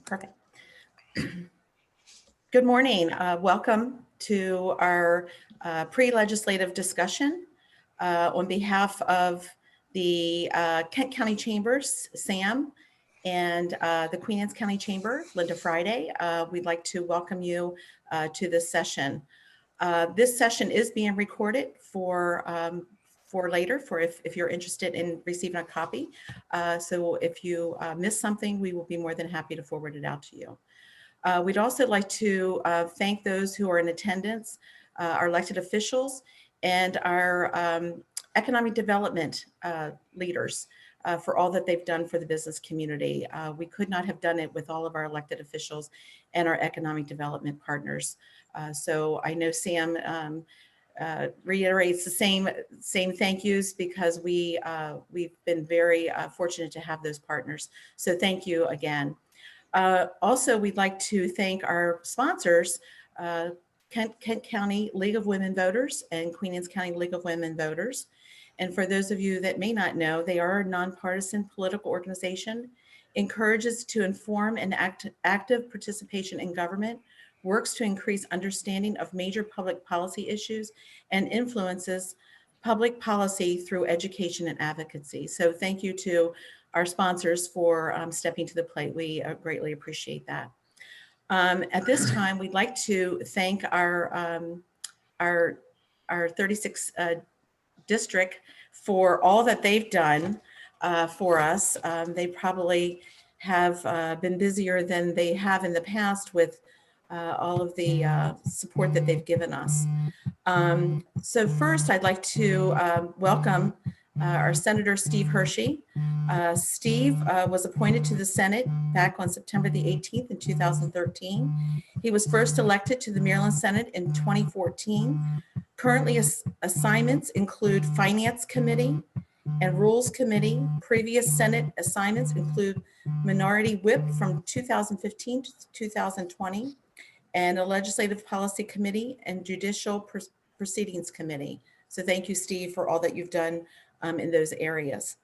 Perfect. Good morning. Welcome to our pre-legislative discussion on behalf of the Kent County Chambers, Sam, and the Queen Anne's County Chamber, Linda Friday. We'd like to welcome you to this session. This session is being recorded for later, for if you're interested in receiving a copy. So if you miss something, we will be more than happy to forward it out to you. We'd also like to thank those who are in attendance, our elected officials, and our economic development leaders for all that they've done for the business community. We could not have done it with all of our elected officials and our economic development partners. So I know Sam reiterates the same thank yous because we've been very fortunate to have those partners. So thank you again. Also, we'd like to thank our sponsors, Kent County League of Women Voters and Queen Anne's County League of Women Voters. And for those of you that may not know, they are a nonpartisan political organization, encourages to inform and active participation in government, works to increase understanding of major public policy issues, and influences public policy through education and advocacy. So thank you to our sponsors for stepping to the plate. We greatly appreciate that. At this time, we'd like to thank our 36th district for all that they've done for us. They probably have been busier than they have in the past with all of the support that they've given us. So first, I'd like to welcome our Senator Steve Hershey. Steve was appointed to the Senate back on September the 18th in 2013. He was first elected to the Maryland Senate in 2014. Currently, assignments include Finance Committee and Rules Committee. Previous Senate assignments include Minority Whip from 2015 to 2020, and a Legislative Policy Committee and Judicial Proceedings Committee. So thank you, Steve, for all that you've done in those areas.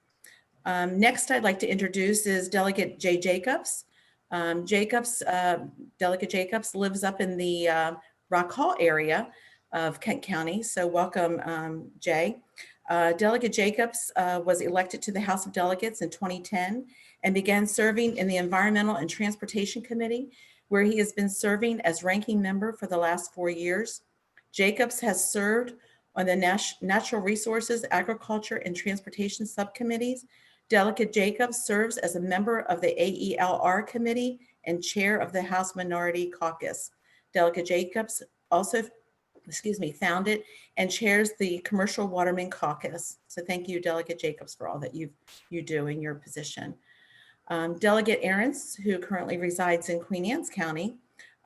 Next, I'd like to introduce is Delegate Jay Jacobs. Delegate Jacobs lives up in the Rock Hall area of Kent County. So welcome, Jay. Delegate Jacobs was elected to the House of Delegates in 2010 and began serving in the Environmental and Transportation Committee, where he has been serving as ranking member for the last 4 years. Jacobs has served on the Natural Resources, Agriculture, and Transportation subcommittees. Delegate Jacobs serves as a member of the AELR committee and chair of the House Minority Caucus. Delegate Jacobs also, founded and chairs the Commercial Waterman Caucus. So thank you, Delegate Jacobs, for all that you do in your position. Delegate Ahrens, who currently resides in Queen Anne's County,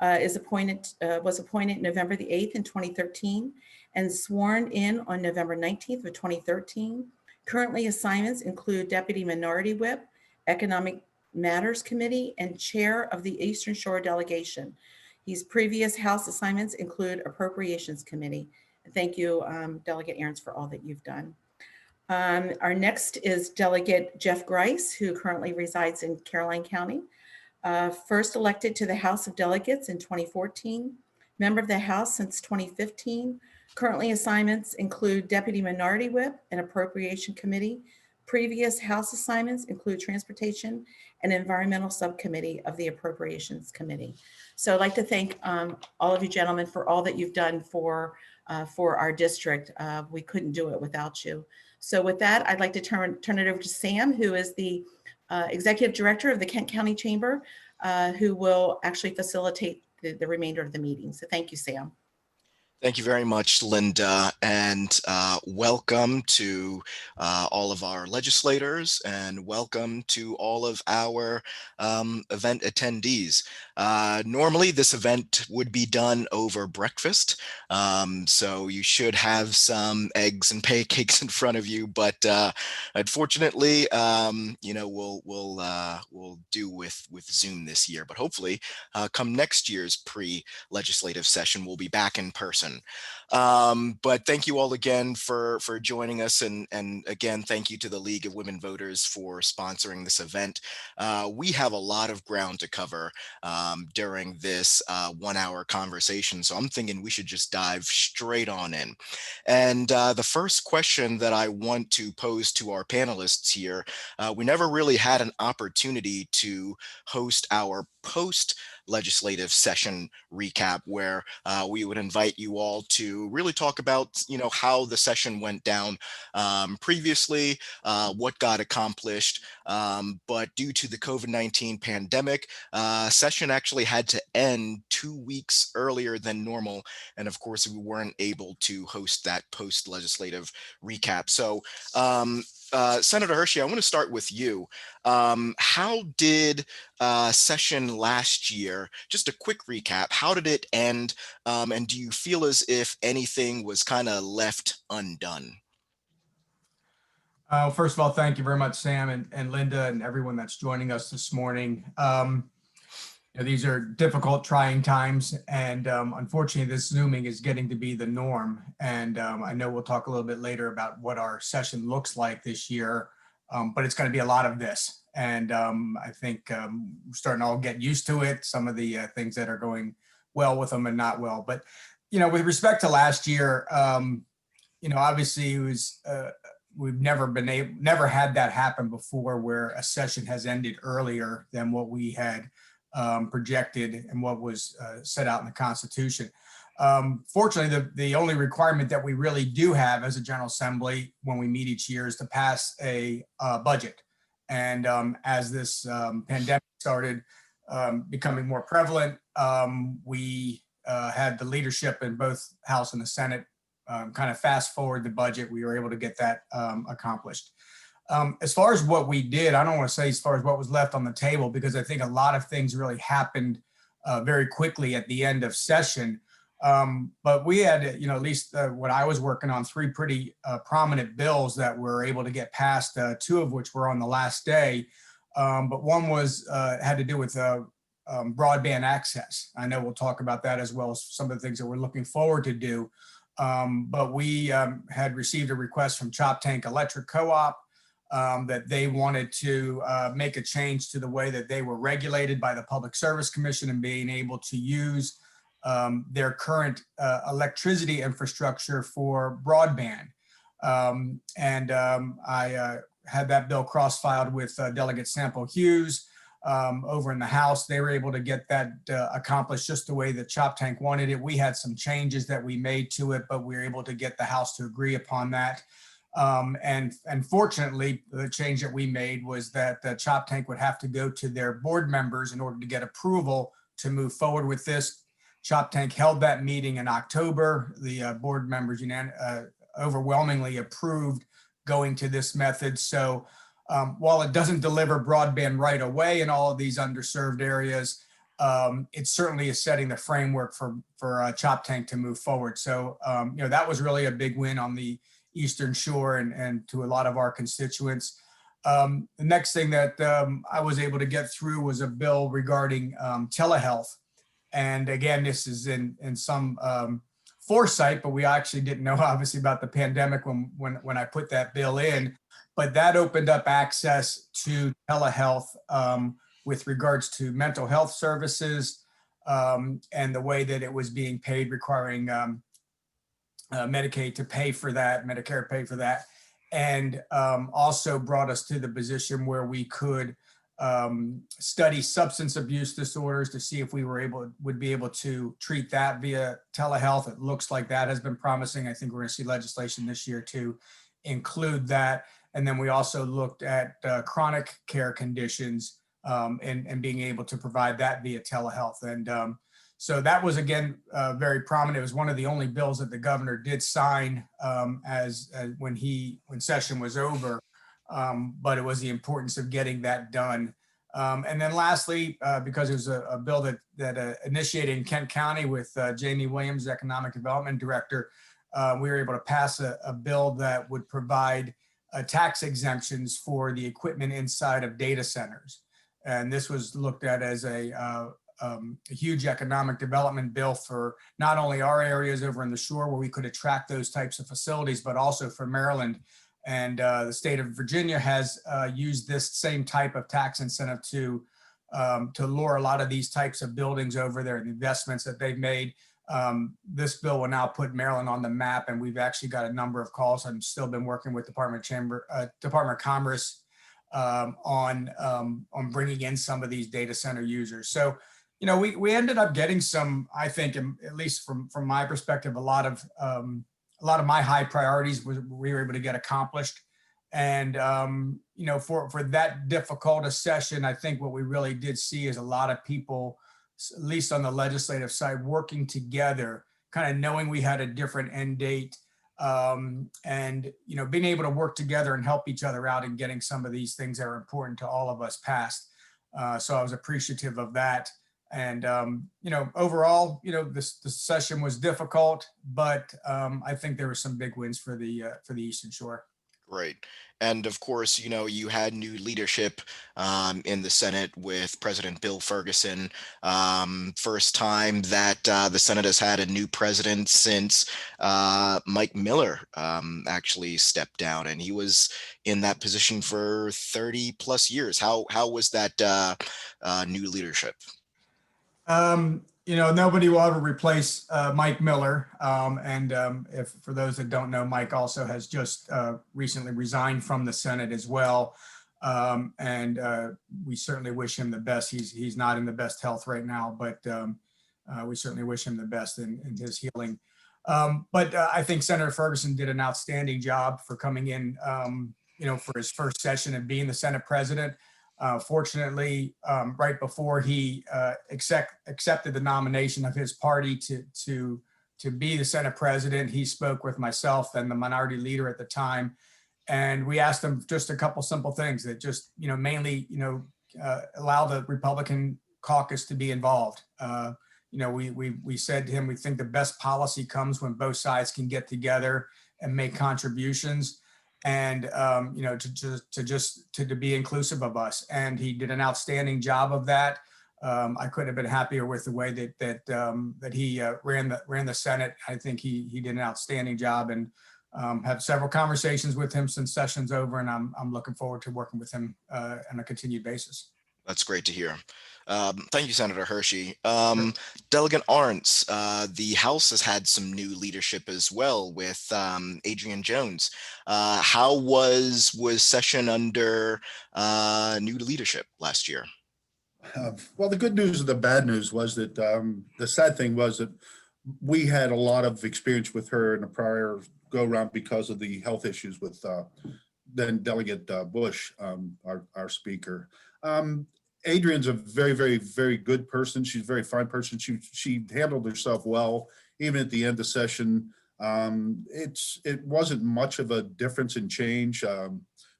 was appointed November the 8th in 2013 and sworn in on November 19th of 2013. Currently, assignments include Deputy Minority Whip, Economic Matters Committee, and Chair of the Eastern Shore Delegation. His previous House assignments include Appropriations Committee. Thank you, Delegate Ahrens, for all that you've done. Our next is Delegate Jeff Grice, who currently resides in Caroline County. First elected to the House of Delegates in 2014, member of the House since 2015. Currently, assignments include Deputy Minority Whip and Appropriation Committee. Previous House assignments include Transportation and Environmental Subcommittee of the Appropriations Committee. So I'd like to thank all of you gentlemen for all that you've done for our district. We couldn't do it without you. So with that, I'd like to turn it over to Sam, who is the Executive Director of the Kent County Chamber, who will actually facilitate the remainder of the meeting. So thank you, Sam. Thank you very much, Linda, and welcome to all of our legislators, and welcome to all of our event attendees. Normally, this event would be done over breakfast, so you should have some eggs and pancakes in front of you. But unfortunately, we'll do with Zoom this year. But hopefully, come next year's pre-legislative session, we'll be back in person. person. But thank you all again for joining us, and again, thank you to the League of Women Voters for sponsoring this event. We have a lot of ground to cover during this 1 hour conversation, so I'm thinking we should just dive straight on in. And the first question that I want to pose to our panelists here, we never really had an opportunity to host our post legislative session recap, where we would invite you all to really talk about, how the session went down previously, what got accomplished. But due to the COVID-19 pandemic, session actually had to end 2 weeks earlier than normal. And of course, we weren't able to host that post legislative recap. So, Senator Hershey, I want to start with you. How did session last year, just a quick recap, how did it end? And do you feel as if anything was kind of left undone? First of all, thank you very much, Sam and Linda and everyone that's joining us this morning. These are difficult, trying times, and unfortunately, this Zooming is getting to be the norm. And I know we'll talk a little bit later about what our session looks like this year, but it's going to be a lot of this. And I think we're starting to all get used to it, some of the things that are going well with them and not well. But, with respect to last year, obviously it was, we've never had that happen before, where a session has ended earlier than what we had projected and what was set out in the Constitution. Fortunately, the only requirement that we really do have as a General Assembly when we meet each year is to pass a budget. And as this pandemic started becoming more prevalent, we had the leadership in both House and the Senate kind of fast forward the budget. We were able to get that accomplished. As far as what we did, I don't want to say as far as what was left on the table, because I think a lot of things really happened very quickly at the end of session. But we had, at least what I was working on, three pretty prominent bills that were able to get passed, two of which were on the last day. But one was had to do with broadband access. I know we'll talk about that, as well as some of the things that we're looking forward to do. But we had received a request from Chop Tank Electric Co-op that they wanted to make a change to the way that they were regulated by the Public Service Commission and being able to use their current electricity infrastructure for broadband. I had that bill cross-filed with Delegate Sample Hughes over in the House. They were able to get that accomplished just the way that Chop Tank wanted it. We had some changes that we made to it, but we were able to get the House to agree upon that. And fortunately, the change that we made was that Chop Tank would have to go to their board members in order to get approval to move forward with this. Chop Tank held that meeting in October. The board members overwhelmingly approved going to this method. So while it doesn't deliver broadband right away in all of these underserved areas, it certainly is setting the framework for Chop Tank to move forward. So that was really a big win on the Eastern Shore and to a lot of our constituents. The next thing that I was able to get through was a bill regarding telehealth. And again, this is in some foresight, but we actually didn't know obviously about the pandemic when I put that bill in. But that opened up access to telehealth with regards to mental health services and the way that it was being paid, requiring Medicaid to pay for that, Medicare pay for that, and also brought us to the position where we could study substance abuse disorders to see if we would be able to treat that via telehealth. It looks like that has been promising. I think we're going to see legislation this year to include that. And then we also looked at chronic care conditions and being able to provide that via telehealth. And so that was, again, very prominent. It was one of the only bills that the governor did sign when session was over. But it was the importance of getting that done. And then lastly, because it was a bill that initiated in Kent County with Jamie Williams, Economic Development Director, we were able to pass a bill that would provide tax exemptions for the equipment inside of data centers. And this was looked at as a a huge economic development bill for not only our areas over in the shore where we could attract those types of facilities, but also for Maryland. And the state of Virginia has used this same type of tax incentive to lure a lot of these types of buildings over there, the investments that they've made. This bill will now put Maryland on the map, and we've actually got a number of calls. I've still been working with Department of Commerce on bringing in some of these data center users. So, you know, we ended up getting some, I think, at least from my perspective, a lot of my high priorities we were able to get accomplished. And, you know, for that difficult a session, I think what we really did see is a lot of people, at least on the legislative side, working together, kind of knowing we had a different end date, and, you know, being able to work together and help each other out in getting some of these things that are important to all of us passed. So I was appreciative of that. And, you know, overall, you know, the session was difficult, but I think there were some big wins for the Eastern Shore. Great. And of course, you know, you had new leadership in the Senate with President Bill Ferguson. First time that the Senate has had a new president since Mike Miller actually stepped down, and he was in that position for 30 plus years. How was that new leadership? You know, nobody will ever replace Mike Miller. If for those that don't know, Mike also has just recently resigned from the Senate as well. We certainly wish him the best. He's not in the best health right now, but we certainly wish him the best in his healing. I think Senator Ferguson did an outstanding job for coming in, you know, for his first session and being the Senate president. Fortunately, right before he accepted the nomination of his party to be the Senate president, he spoke with myself and the minority leader at the time, and we asked him just a couple simple things that just, you know, mainly, you know, allow the Republican caucus to be involved. You know, we said to him, we think the best policy comes when both sides can get together and make contributions. And you know, to be inclusive of us, and he did an outstanding job of that. I couldn't have been happier with the way that he ran the Senate. I think he did an outstanding job, and have several conversations with him since session's over, and I'm looking forward to working with him on a continued basis. That's great to hear. Thank you, Senator Hershey. Delegate Arntz, the House has had some new leadership as well with Adrian Jones. How was session under new leadership last year? Well, the good news and the bad news was that the sad thing was that we had a lot of experience with her in the prior go around because of the health issues with then Delegate Bush, our speaker. Adrian's a very, very, very good person. She's a very fine person. She handled herself well, even at the end of session. It wasn't much of a difference in change.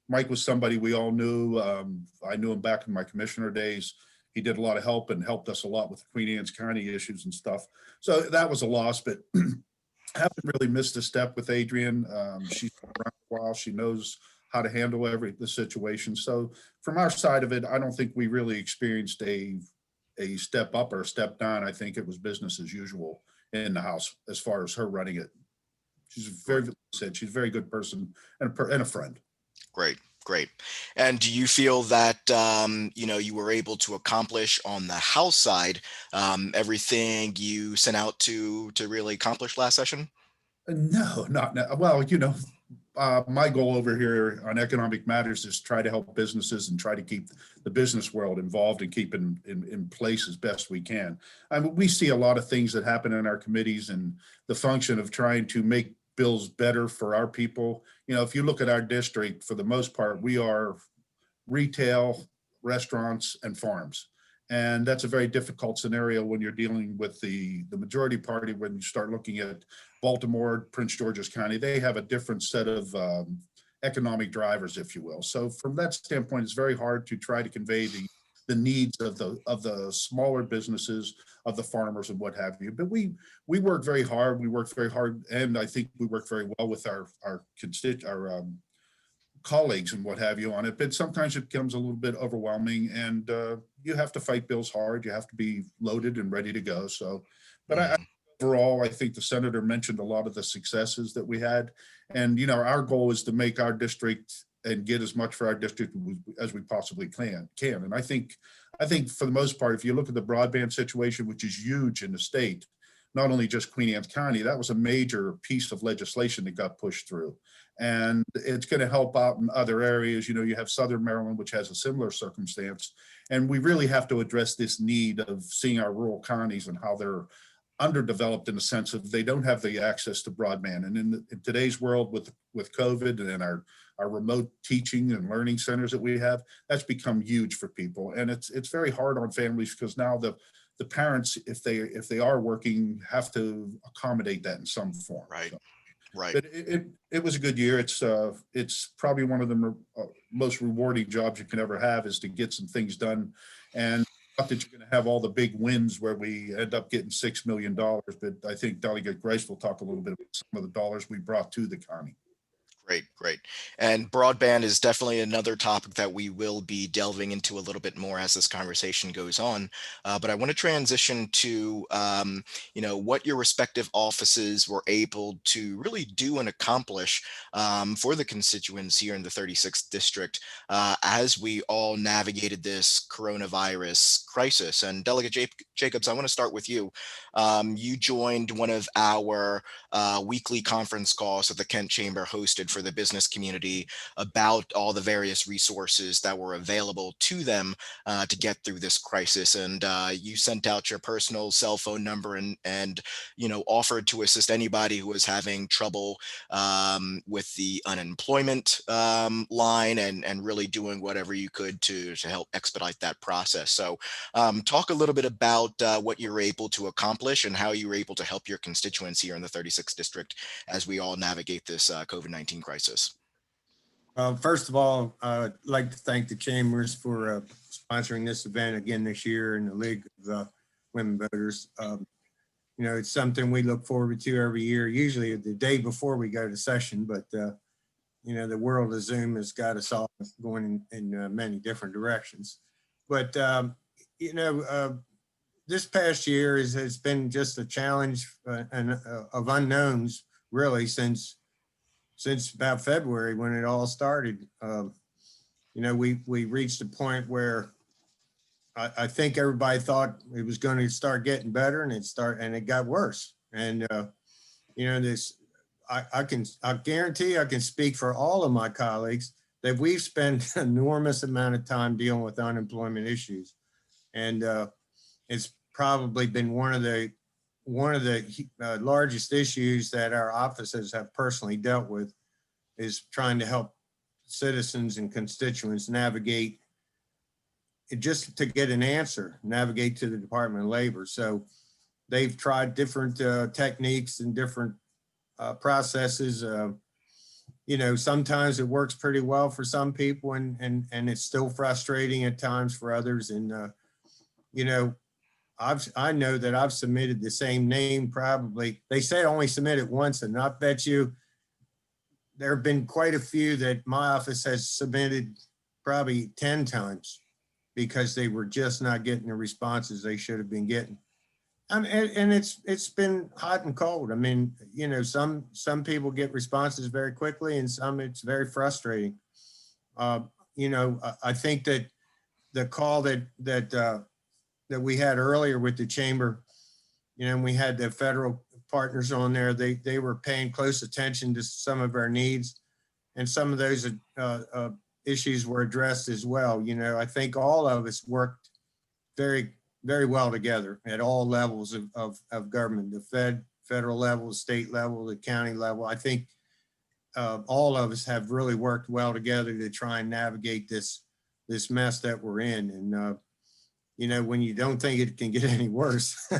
Mike was somebody we all knew. I knew him back in my commissioner days. He did a lot of help and helped us a lot with the Queen Anne's County issues and stuff. So that was a loss, but haven't really missed a step with Adrian. She's been around a while. She knows how to handle the situation. So from our side of it, I don't think we really experienced a step up or a step down. I think it was business as usual in the House as far as her running it. She's she's a very good person and a friend. Great. And do you feel that, you know, you were able to accomplish on the House side everything you set out to really accomplish last session? No, not now. Well, you know, my goal over here on economic matters is try to help businesses and try to keep the business world involved and keep in place as best we can. I mean, we see a lot of things that happen in our committees and the function of trying to make bills better for our people. You know, if you look at our district, for the most part, we are retail, restaurants, and farms. And that's a very difficult scenario when you're dealing with the majority party. When you start looking at Baltimore, Prince George's County, they have a different set of economic drivers, if you will. So from that standpoint, it's very hard to try to convey the needs of the smaller businesses, of the farmers and what have you. But we work very hard. We work very hard, and I think we work very well with our colleagues and what have you on it. But sometimes it becomes a little bit overwhelming, and you have to fight bills hard. You have to be loaded and ready to go. So, but Mhm. overall, I think the senator mentioned a lot of the successes that we had. And, our goal is to make our district and get as much for our district as we possibly can. And I think for the most part, if you look at the broadband situation, which is huge in the state, not only just Queen Anne's County, that was a major piece of legislation that got pushed through. And it's going to help out in other areas. You have Southern Maryland, which has a similar circumstance. And we really have to address this need of seeing our rural counties and how they're underdeveloped in the sense of they don't have the access to broadband. And in today's world with COVID and our remote teaching and learning centers that we have, that's become huge for people. And it's very hard on families because now the parents, if they are working, have to accommodate that in some form. Right. So, Right. but it was a good year. It's probably one of the most rewarding jobs you can ever have, is to get some things done. And not that you're going to have all the big wins where we end up getting $6 million, but I think Delegate Grice will talk a little bit about some of the dollars we brought to the county. Great, great. And broadband is definitely another topic that we will be delving into a little bit more as this conversation goes on. But I want to transition to, what your respective offices were able to really do and accomplish for the constituents here in the 36th district as we all navigated this coronavirus crisis. And Delegate Jacobs, I want to start with you. You joined one of our weekly conference calls that the Kent Chamber hosted for the business community about all the various resources that were available to them to get through this crisis. And you sent out your personal cell phone number and offered to assist anybody who was having trouble with the unemployment line and really doing whatever you could to help expedite that process. So talk a little bit about what you were able to accomplish and how you were able to help your constituents here in the 36th district as we all navigate this COVID-19 crisis. First of all, I'd like to thank the Chambers for sponsoring this event again this year in the League of Women Voters. It's something we look forward to every year, usually the day before we go to session, but the world of Zoom has got us all going in many different directions. But, this past year has been just a challenge of unknowns, really, since about February when it all started. We reached a point where I think everybody thought it was going to start getting better, and it got worse. And I guarantee I can speak for all of my colleagues that we've spent an enormous amount of time dealing with unemployment issues, and it's probably been one of the largest issues that our offices have personally dealt with, is trying to help citizens and constituents navigate just to get an answer, navigate to the Department of Labor. So they've tried different techniques and different processes. Sometimes it works pretty well for some people, and it's still frustrating at times for others. And I know that I've submitted the same name probably. They say only submit it once, and I bet you there have been quite a few that my office has submitted probably 10 times because they were just not getting the responses they should have been getting. And it's been hot and cold. I mean, some people get responses very quickly, and some it's very frustrating. I think that the call that we had earlier with the chamber, and we had the federal partners on there, they were paying close attention to some of our needs, and some of those issues were addressed as well. I think all of us worked very, very well together at all levels of government, the federal level, state level, the county level. I think all of us have really worked well together to try and navigate this mess that we're in. And when you don't think it can get any worse,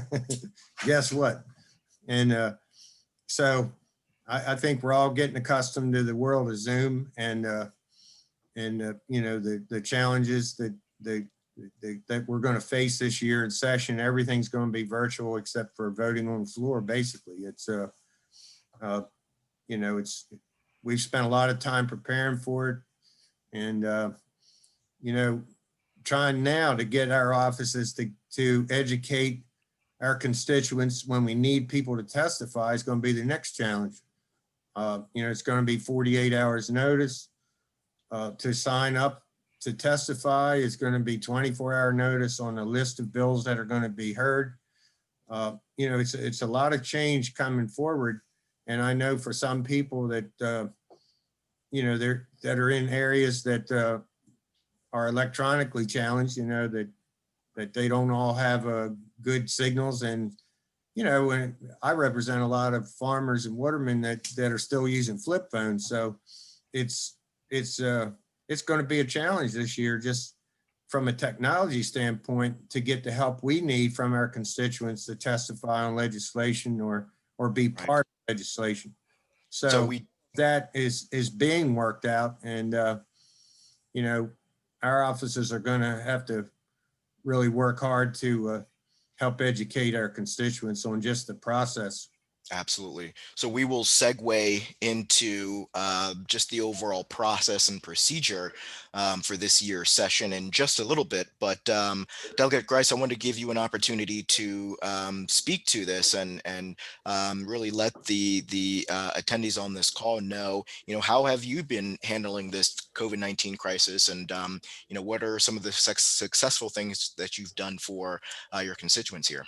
guess what? And so I think we're all getting accustomed to the world of Zoom and the challenges that we're going to face this year in session. Everything's going to be virtual except for voting on the floor. Basically, we've spent a lot of time preparing for it, and trying now to get our offices to educate our constituents when we need people to testify is going to be the next challenge. It's going to be 48 hours notice to sign up to testify. It's going to be 24-hour notice on a list of bills that are going to be heard. It's a lot of change coming forward. And I know for some people that, that are in areas that are electronically challenged, that they don't all have good signals. And, when I represent a lot of farmers and watermen that are still using flip phones. So it's going to be a challenge this year, just from a technology standpoint, to get the help we need from our constituents to testify on legislation or be Right. part of legislation. So So we that is being worked out. And, our offices are going to have to really work hard to help educate our constituents on just the process. Absolutely. So we will segue into just the overall process and procedure for this year's session in just a little bit. But Delegate Grice, I wanted to give you an opportunity to speak to this and really let the attendees on this call know, how have you been handling this COVID-19 crisis, and what are some of the successful things that you've done for your constituents here?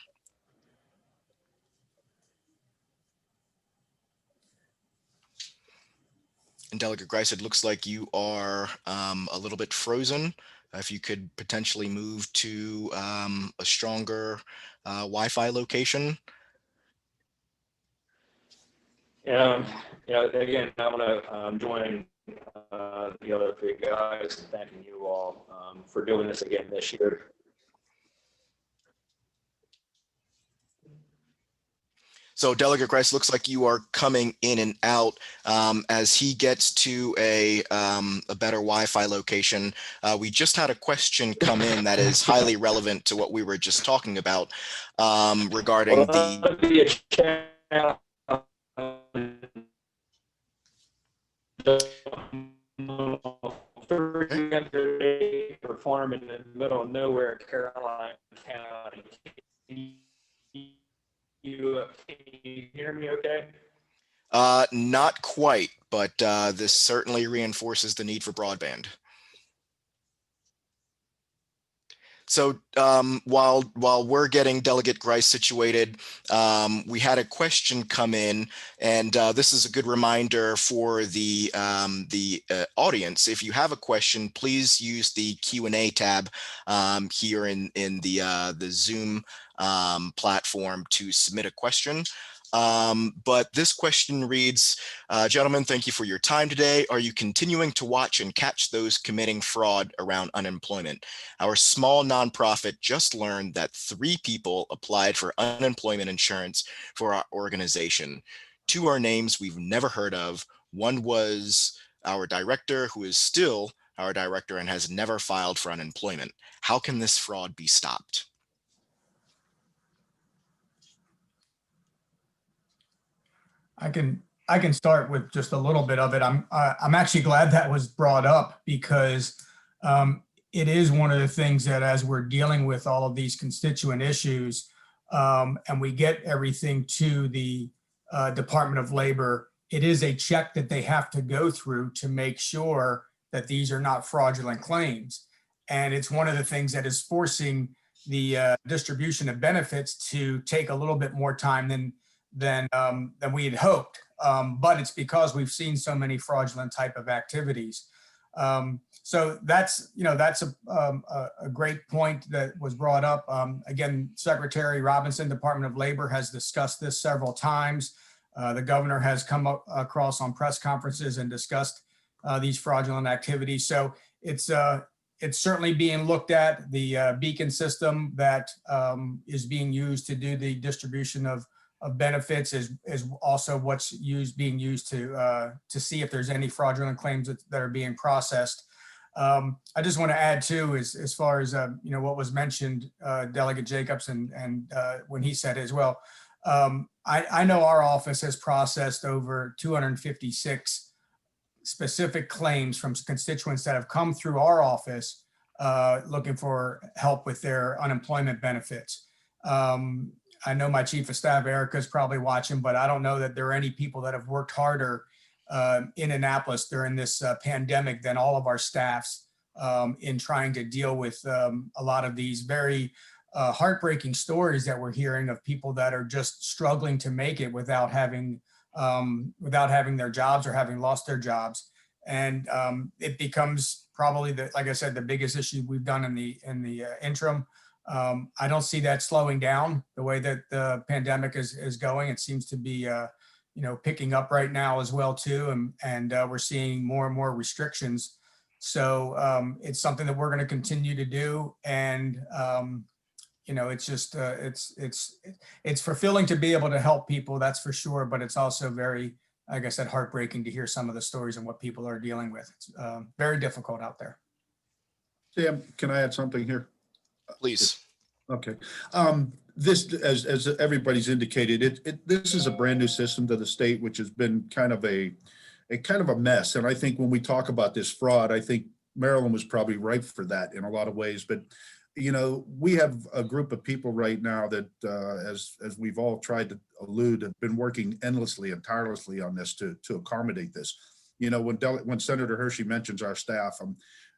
And Delegate Grice, it looks like you are a little bit frozen. If you could potentially move to a stronger Wi-Fi location. Again, I want to join the other three guys in thanking you all for doing this again this year. So Delegate Grice, looks like you are coming in and out. As he gets to a better Wi-Fi location, we just had a question come in that is highly relevant to what we were just talking about regarding Farm in the middle of nowhere, Caroline County. Can you hear me okay? Not quite, but this certainly reinforces the need for broadband. So while we're getting Delegate Grice situated, we had a question come in, and this is a good reminder for the audience. If you have a question, please use the Q&A tab here in the Zoom platform to submit a question. But this question reads, gentlemen, thank you for your time today. Are you continuing to watch and catch those committing fraud around unemployment? Our small nonprofit just learned that 3 people applied for unemployment insurance for our organization. 2 are names we've never heard of. One was our director, who is still our director and has never filed for unemployment. How can this fraud be stopped? I can start with just a little bit of it. I'm actually glad that was brought up, because it is one of the things that, as we're dealing with all of these constituent issues, and we get everything to the Department of Labor, it is a check that they have to go through to make sure that these are not fraudulent claims. And it's one of the things that is forcing the distribution of benefits to take a little bit more time than we had hoped. But it's because we've seen so many fraudulent type of activities. So that's a great point that was brought up. Again, Secretary Robinson, Department of Labor, has discussed this several times. The governor has come across on press conferences and discussed these fraudulent activities. So it's certainly being looked at. The beacon system that is being used to do the distribution of benefits is also what's being used to see if there's any fraudulent claims that are being processed. I just want to add too, as far as what was mentioned, Delegate Jacobs, and when he said as well, I know our office has processed over 256 specific claims from constituents that have come through our office looking for help with their unemployment benefits. I know my chief of staff, Erica, is probably watching, but I don't know that there are any people that have worked harder in Annapolis during this pandemic than all of our staffs in trying to deal with a lot of these very heartbreaking stories that we're hearing of people that are just struggling to make it without having their jobs or having lost their jobs. And it becomes probably, like I said, the biggest issue we've done in the interim. I don't see that slowing down the way that the pandemic is going. It seems to be, picking up right now as well too, and we're seeing more and more restrictions. So it's something that we're going to continue to do, and it's just it's fulfilling to be able to help people, that's for sure. But it's also very, like I said, heartbreaking to hear some of the stories and what people are dealing with. It's very difficult out there. Sam, can I add something here? Please. Okay. This, as everybody's indicated, this is a brand new system to the state, which has been kind of a mess. And I think when we talk about this fraud, I think Maryland was probably ripe for that in a lot of ways. But we have a group of people right now that, as we've all tried to allude, have been working endlessly and tirelessly on this to accommodate this. When Senator Hershey mentions our staff,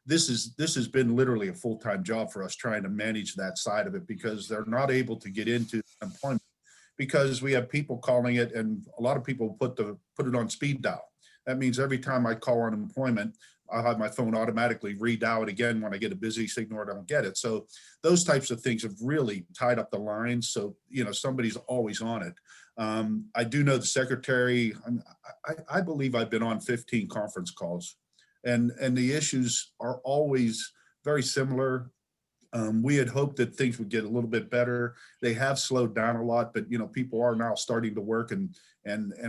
this has been literally a full-time job for us trying to manage that side of it, because they're not able to get into employment because we have people calling it, and a lot of people put it on speed dial. That means every time I call unemployment, I'll have my phone automatically redial it again when I get a busy signal or don't get it. So those types of things have really tied up the lines. So, somebody's always on it. I do know the secretary, I believe I've been on 15 conference calls, and the issues are always very similar. We had hoped that things would get a little bit better. They have slowed down a lot, but people are now starting to work, and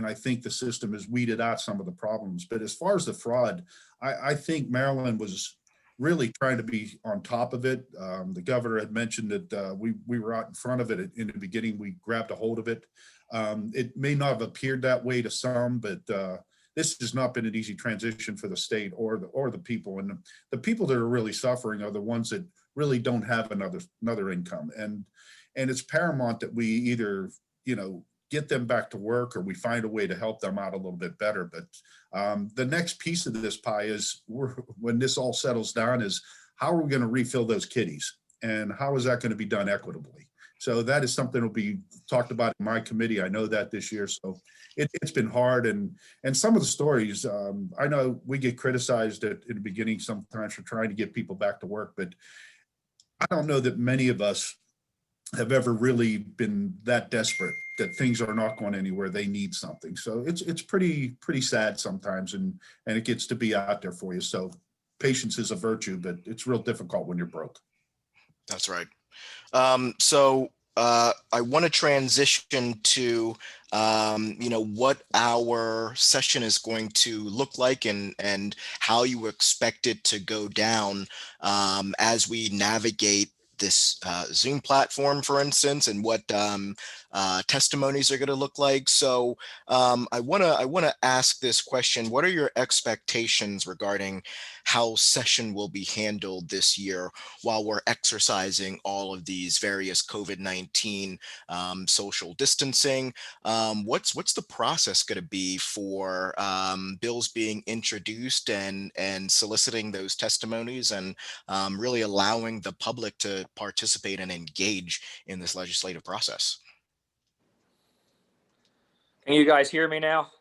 I think the system has weeded out some of the problems. But as far as the fraud, I think Maryland was really trying to be on top of it. The governor had mentioned that we were out in front of it in the beginning. We grabbed a hold of it. It may not have appeared that way to some, but this has not been an easy transition for the state or the people. And the people that are really suffering are the ones that really don't have another income. And it's paramount that we either, get them back to work, or we find a way to help them out a little bit better. But the next piece of this pie is, when this all settles down, is how are we going to refill those kitties, and how is that going to be done equitably? So that is something that will be talked about in my committee. I know that this year. So it's been hard. And some of the stories, I know we get criticized in the beginning sometimes for trying to get people back to work, but I don't know that many of us have ever really been that desperate that things are not going anywhere. They need something. So it's pretty sad sometimes, and it gets to be out there for you. So patience is a virtue, but it's real difficult when you're broke. That's right. I want to transition to, what our session is going to look like, and how you expect it to go down as we navigate this Zoom platform, for instance, and what testimonies are going to look like. So I want to ask this question: what are your expectations regarding how session will be handled this year while we're exercising all of these various COVID-19 social distancing? What's the process going to be for bills being introduced and soliciting those testimonies, and really allowing the public to participate and engage in this legislative process? Can you guys hear me now?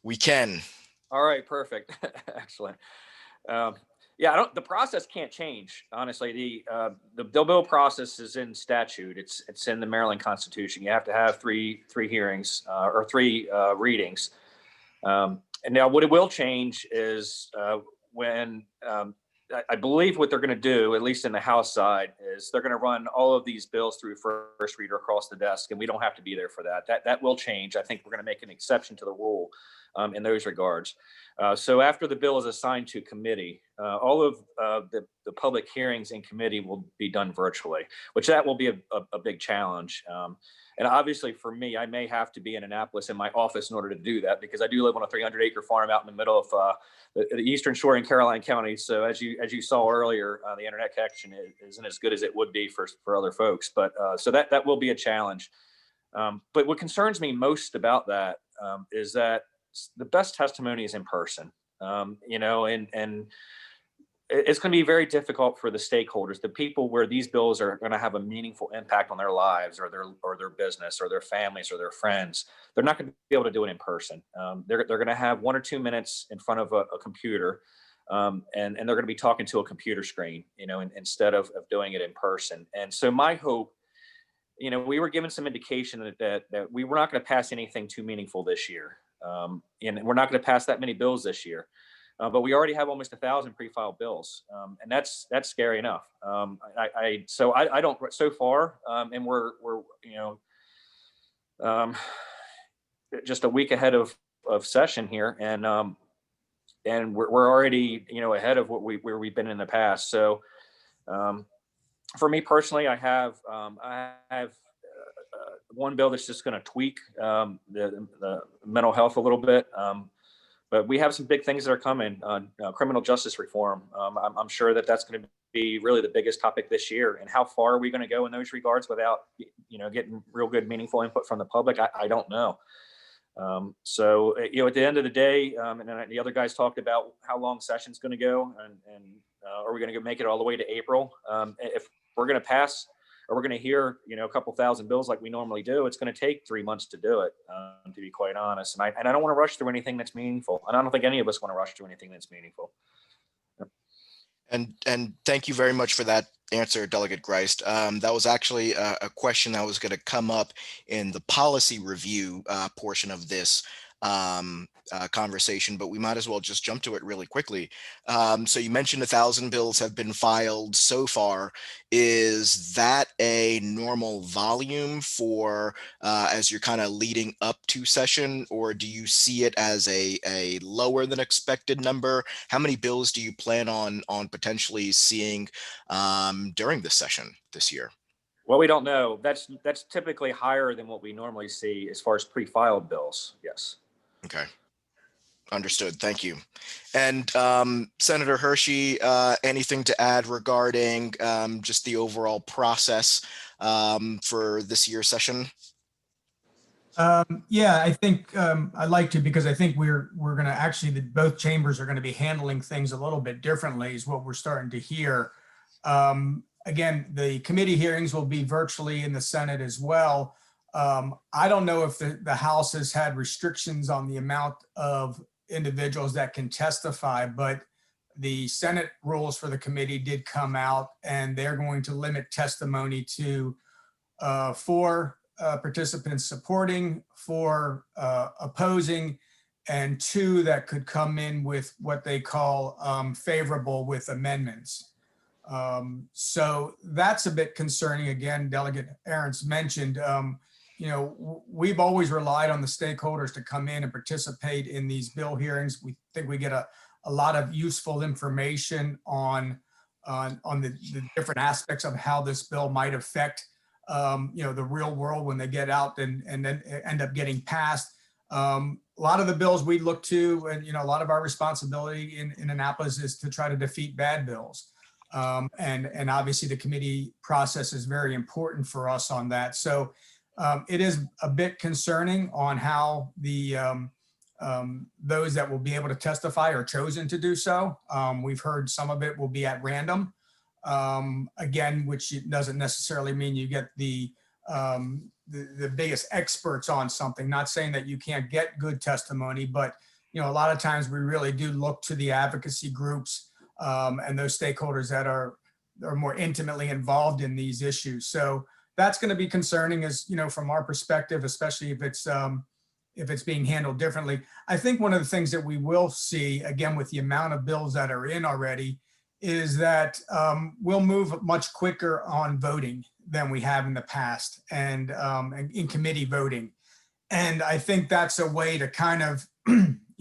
We can. All right, perfect. Excellent. Yeah, the process can't change. Honestly, the bill process is in statute. It's in the Maryland Constitution. You have to have three hearings or three readings. And now what it will change is when I believe what they're going to do, at least in the House side, is they're going to run all of these bills through first reader across the desk, and we don't have to be there for that. That will change. I think we're going to make an exception to the rule. in those regards. So after the bill is assigned to committee, all of the public hearings in committee will be done virtually, which that will be a big challenge. And obviously for me, I may have to be in Annapolis in my office in order to do that, because I do live on a 300-acre farm out in the middle of the Eastern Shore in Caroline County. So as you saw earlier, the internet connection isn't as good as it would be for other folks. But so that will be a challenge. But what concerns me most about that is that the best testimony is in person. And it's going to be very difficult for the stakeholders, the people where these bills are going to have a meaningful impact on their lives or their business or their families or their friends. They're not going to be able to do it in person. They're going to have 1 or 2 minutes in front of a computer, and they're going to be talking to a computer screen, instead of doing it in person. And so my hope, we were given some indication that we were not going to pass anything too meaningful this year, and we're not going to pass that many bills this year. But we already have almost 1,000 pre-filed bills, and that's scary enough. I don't so far, and we're just a week ahead of session here, and we're already ahead of where we've been in the past. So for me personally, I have one bill that's just going to tweak the mental health a little bit. But we have some big things that are coming. Criminal justice reform. I'm sure that's going to be really the biggest topic this year. And how far are we going to go in those regards without, getting real good, meaningful input from the public? I don't know. So at the end of the day, and the other guys talked about how long session's going to go, and are we going to make it all the way to April? If we're going to pass, or we're going to hear, a couple thousand bills like we normally do, it's going to take 3 months to do it, to be quite honest. And I don't want to rush through anything that's meaningful. And I don't think any of us want to rush through anything that's meaningful. And thank you very much for that answer, Delegate Greist. That was actually a question that was going to come up in the policy review portion of this conversation, but we might as well just jump to it really quickly. So you mentioned 1,000 bills have been filed so far. Is that a normal volume for as you're kind of leading up to session, or do you see it as a lower than expected number? How many bills do you plan on potentially seeing during the session this year? Well, we don't know. That's typically higher than what we normally see as far as pre-filed bills. Yes. Okay. Understood. Thank you. And Senator Hershey, anything to add regarding just the overall process for this year's session? Yeah, I think I'd like to, because I think we're going to actually, both chambers are going to be handling things a little bit differently, is what we're starting to hear. Again, the committee hearings will be virtually in the Senate as well. I don't know if the House has had restrictions on the amount of individuals that can testify, but the Senate rules for the committee did come out, and they're going to limit testimony to 4 participants supporting, 4 opposing, and 2 that could come in with what they call favorable with amendments. So that's a bit concerning. Again, Delegate Ahrens mentioned, we've always relied on the stakeholders to come in and participate in these bill hearings. We think we get a lot of useful information on the different aspects of how this bill might affect, the real world when they get out and then end up getting passed. A lot of the bills we look to, and a lot of our responsibility in Annapolis is to try to defeat bad bills. And obviously the committee process is very important for us on that. So it is a bit concerning on how the those that will be able to testify are chosen to do so. We've heard some of it will be at random, again, which doesn't necessarily mean you get the biggest experts on something. Not saying that you can't get good testimony, but a lot of times we really do look to the advocacy groups and those stakeholders that are more intimately involved in these issues. So that's going to be concerning, as from our perspective, especially if it's being handled differently. I think one of the things that we will see, again, with the amount of bills that are in already, is that we'll move much quicker on voting than we have in the past, and in committee voting. And I think that's a way to kind of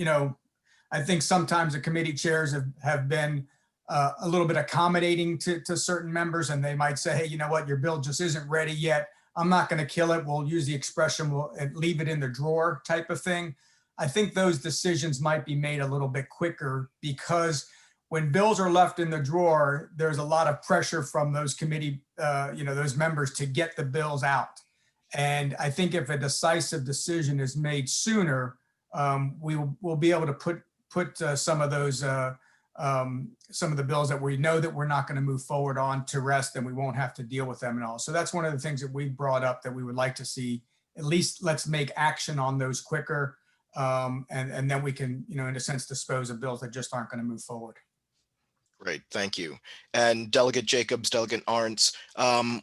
I think sometimes the committee chairs have been a little bit accommodating to certain members, and they might say, hey, you know what, your bill just isn't ready yet. I'm not going to kill it. We'll use the expression, we'll leave it in the drawer type of thing. I think those decisions might be made a little bit quicker, because when bills are left in the drawer, there's a lot of pressure from those committee, those members to get the bills out. And I think if a decisive decision is made sooner, we will be able to put some of those some of the bills that we know that we're not going to move forward on to rest, and we won't have to deal with them at all. So that's one of the things that we brought up that we would like to see. At least let's make action on those quicker, and then we can, in a sense, dispose of bills that just aren't going to move forward. Great, thank you. And Delegate Jacobs, Delegate Arntz,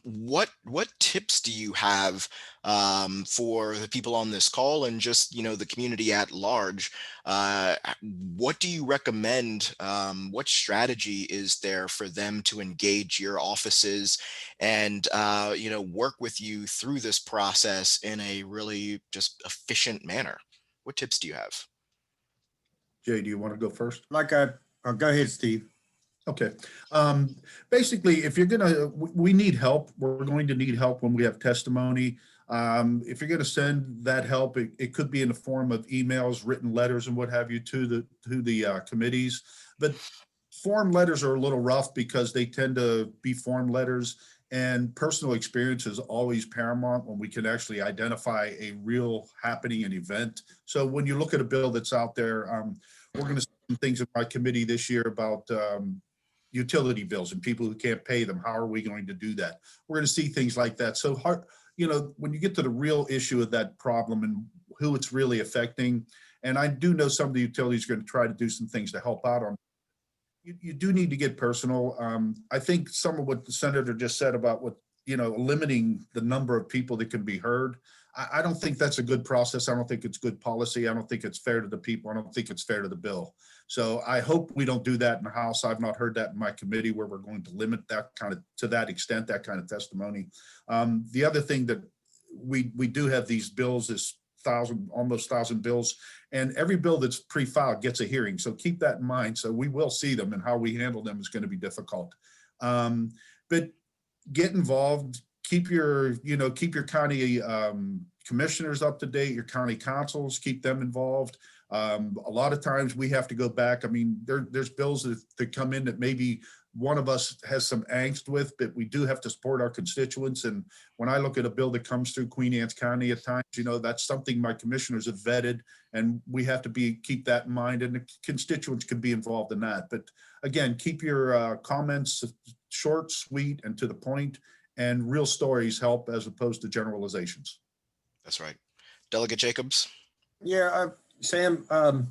what tips do you have for the people on this call and just the community at large? What do you recommend? What strategy is there for them to engage your offices and work with you through this process in a really just efficient manner? What tips do you have? Jay, do you want to go first? Go ahead, Steve. Okay. Basically, if you're we need help. We're going to need help when we have testimony. If you're going to send that help, it could be in the form of emails, written letters, and what have you to the committees. But form letters are a little rough because they tend to be form letters, and personal experience is always paramount when we can actually identify a real happening and event. So when you look at a bill that's out there, we're going to see some things in my committee this year about utility bills and people who can't pay them. How are we going to do that? We're going to see things like that. So when you get to the real issue of that problem and who it's really affecting, and I do know some of the utilities are going to try to do some things to help out on. You do need to get personal. I think some of what the senator just said about limiting the number of people that can be heard. I don't think that's a good process. I don't think it's good policy. I don't think it's fair to the people. I don't think it's fair to the bill. So I hope we don't do that in the House. I've not heard that in my committee where we're going to limit that to that extent, that kind of testimony. The other thing that we do have these bills, this almost 1,000 bills, and every bill that's pre-filed gets a hearing. So keep that in mind. So we will see them, and how we handle them is going to be difficult. But get involved. Keep your county commissioners up to date, your county councils, keep them involved. A lot of times we have to go back. I mean, there's bills that come in that maybe one of us has some angst with, but we do have to support our constituents. And when I look at a bill that comes through Queen Anne's County at times, that's something my commissioners have vetted, and we have to keep that in mind, and the constituents could be involved in that. But again, keep your comments short, sweet, and to the point, and real stories help as opposed to generalizations. That's right. Delegate Jacobs? Yeah, Sam, the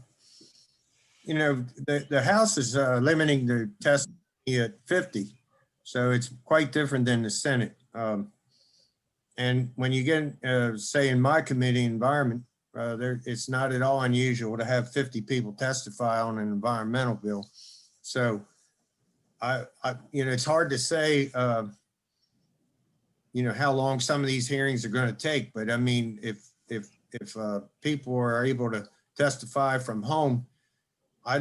House is limiting the testimony at 50. So it's quite different than the Senate. And when you get, say, in my committee environment, it's not at all unusual to have 50 people testify on an environmental bill. So it's hard to say, how long some of these hearings are going to take. But I mean, if people are able to testify from home, I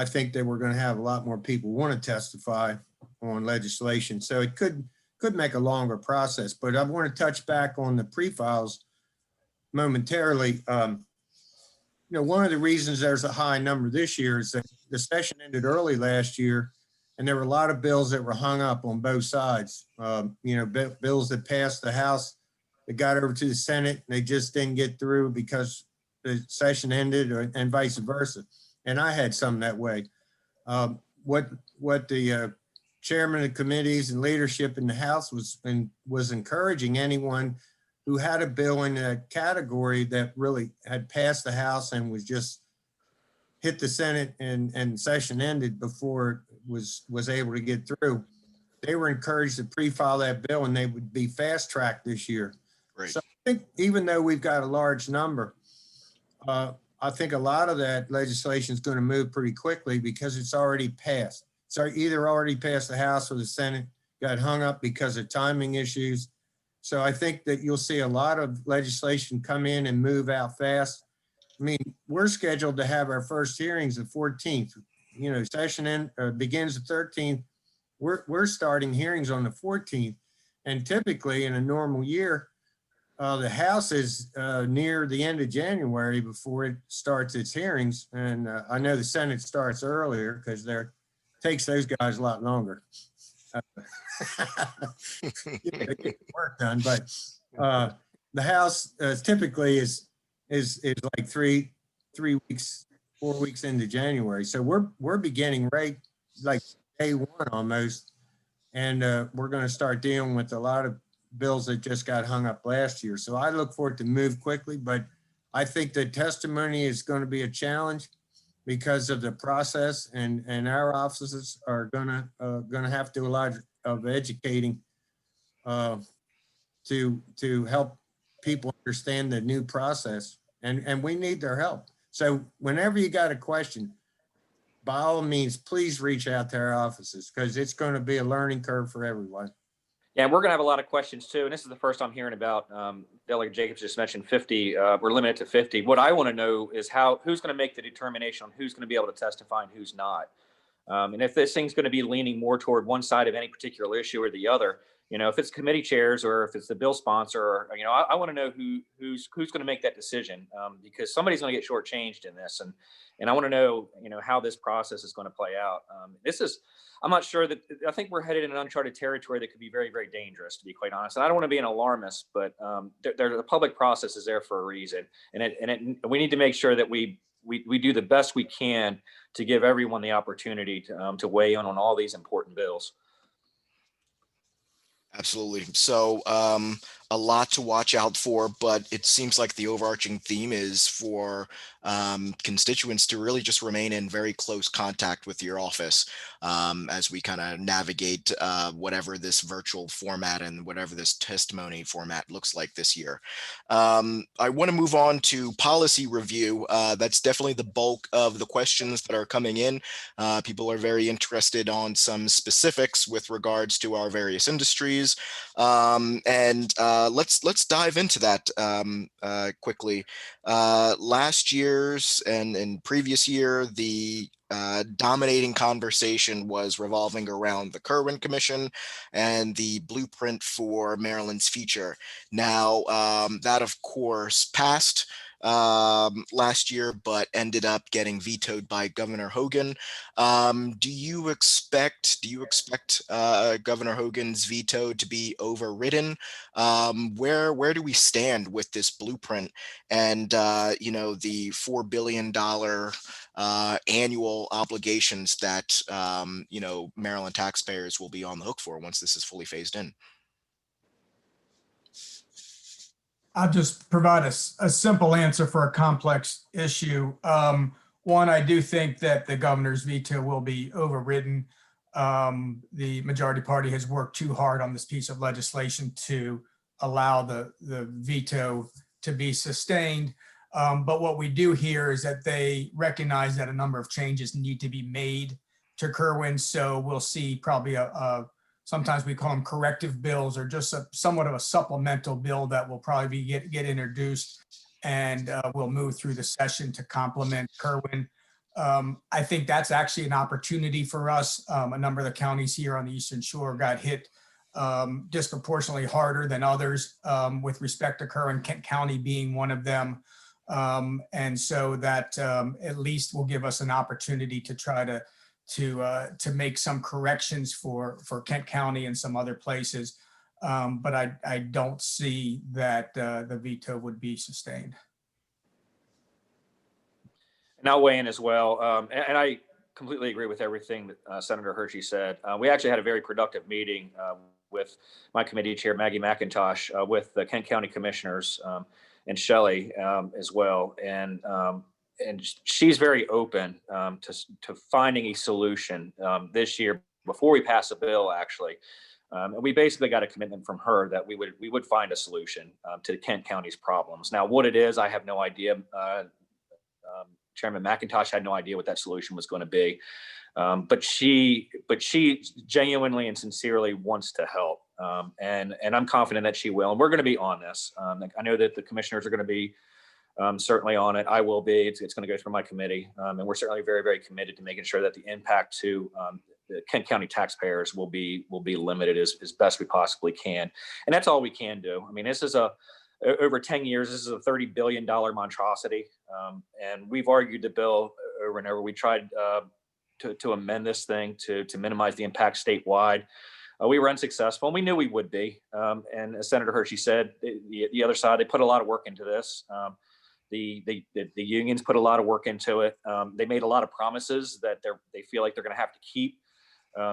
think that we're going to have a lot more people want to testify on legislation. So it could make a longer process. But I want to touch back on the pre-files momentarily. One of the reasons there's a high number this year is that the session ended early last year, and there were a lot of bills that were hung up on both sides. Bills that passed the House that got over to the Senate, and they just didn't get through because the session ended, and vice versa. And I had some that way. What the chairman of committees and leadership in the House was encouraging anyone who had a bill in a category that really had passed the House and was just hit the Senate and session ended before it was able to get through. They were encouraged to pre-file that bill, and they would be fast-tracked this year. Right. So I think even though we've got a large number, I think a lot of that legislation is going to move pretty quickly because it's already passed. It's either already passed the House or the Senate, got hung up because of timing issues. So I think that you'll see a lot of legislation come in and move out fast. I mean, we're scheduled to have our first hearings the 14th. You know, session begins the 13th. We're starting hearings on the 14th. And typically in a normal year, the House is near the end of January before it starts its hearings. And I know the Senate starts earlier because it takes those guys a lot longer. To get work done, but the House typically is like three weeks, 4 weeks into January. So we're beginning right like day one almost, and we're going to start dealing with a lot of bills that just got hung up last year. So I look for it to move quickly, but I think the testimony is going to be a challenge because of the process, and our offices are gonna have to do a lot of educating to help people understand the new process, and we need their help. So whenever you got a question, by all means, please reach out to our offices because it's going to be a learning curve for everyone. Yeah, we're going to have a lot of questions too. And this is the first I'm hearing about. Delegate Jacobs just mentioned 50. We're limited to 50. What I want to know is who's going to make the determination on who's going to be able to testify and who's not. And if this thing's going to be leaning more toward one side of any particular issue or the other, if it's committee chairs or if it's the bill sponsor, or, I want to know who's going to make that decision, because somebody's going to get shortchanged in this, and I want to know, how this process is going to play out. I'm not sure I think we're headed in an uncharted territory that could be very, very dangerous, to be quite honest. And I don't want to be an alarmist, but the public process is there for a reason, and we need to make sure that we do the best we can to give everyone the opportunity to weigh in on all these important bills. Absolutely. So a lot to watch out for, but it seems like the overarching theme is for constituents to really just remain in very close contact with your office as we kind of navigate whatever this virtual format and whatever this testimony format looks like this year. I want to move on to policy review. That's definitely the bulk of the questions that are coming in. People are very interested on some specifics with regards to our various industries. Let's dive into that quickly. Last year's and previous year, the dominating conversation was revolving around the Kerwin Commission and the blueprint for Maryland's future. Now, that of course passed last year, but ended up getting vetoed by Governor Hogan. Do you expect Governor Hogan's veto to be overridden? Where do we stand with this blueprint and the $4 billion annual obligations that Maryland taxpayers will be on the hook for once this is fully phased in? I'll just provide a simple answer for a complex issue. One, I do think that the governor's veto will be overridden. The majority party has worked too hard on this piece of legislation to allow the veto to be sustained. But what we do hear is that they recognize that a number of changes need to be made to Kerwin. So we'll see probably sometimes we call them corrective bills, or just somewhat of a supplemental bill that will probably get introduced and will move through the session to complement Kerwin. I think that's actually an opportunity for us. A number of the counties here on the Eastern Shore got hit disproportionately harder than others with respect to Kerwin, Kent County being one of them. And so that at least will give us an opportunity to try to make some corrections for Kent County and some other places. But I don't see that the veto would be sustained. And I'll weigh in as well. And I completely agree with everything that Senator Hershey said. We actually had a very productive meeting with my committee chair, Maggie McIntosh, with the Kent County commissioners and Shelley as well. And she's very open to finding a solution this year before we pass a bill, actually. And we basically got a commitment from her that we would find a solution to Kent County's problems. Now, what it is, I have no idea. Chairman McIntosh had no idea what that solution was going to be. But she genuinely and sincerely wants to help. And I'm confident that she will. And we're going to be on this. I know that the commissioners are going to be certainly on it. I will be. It's going to go through my committee, and we're certainly very, very committed to making sure that the impact to the Kent County taxpayers will be limited as best we possibly can, and that's all we can do. I mean, this is over 10 years. This is a $30 billion monstrosity, and we've argued the bill over and over. We tried to amend this thing to minimize the impact statewide. We were unsuccessful, and we knew we would be. And as Senator Hershey said, the other side, they put a lot of work into this. The unions put a lot of work into it. They made a lot of promises that they feel like they're going to have to keep.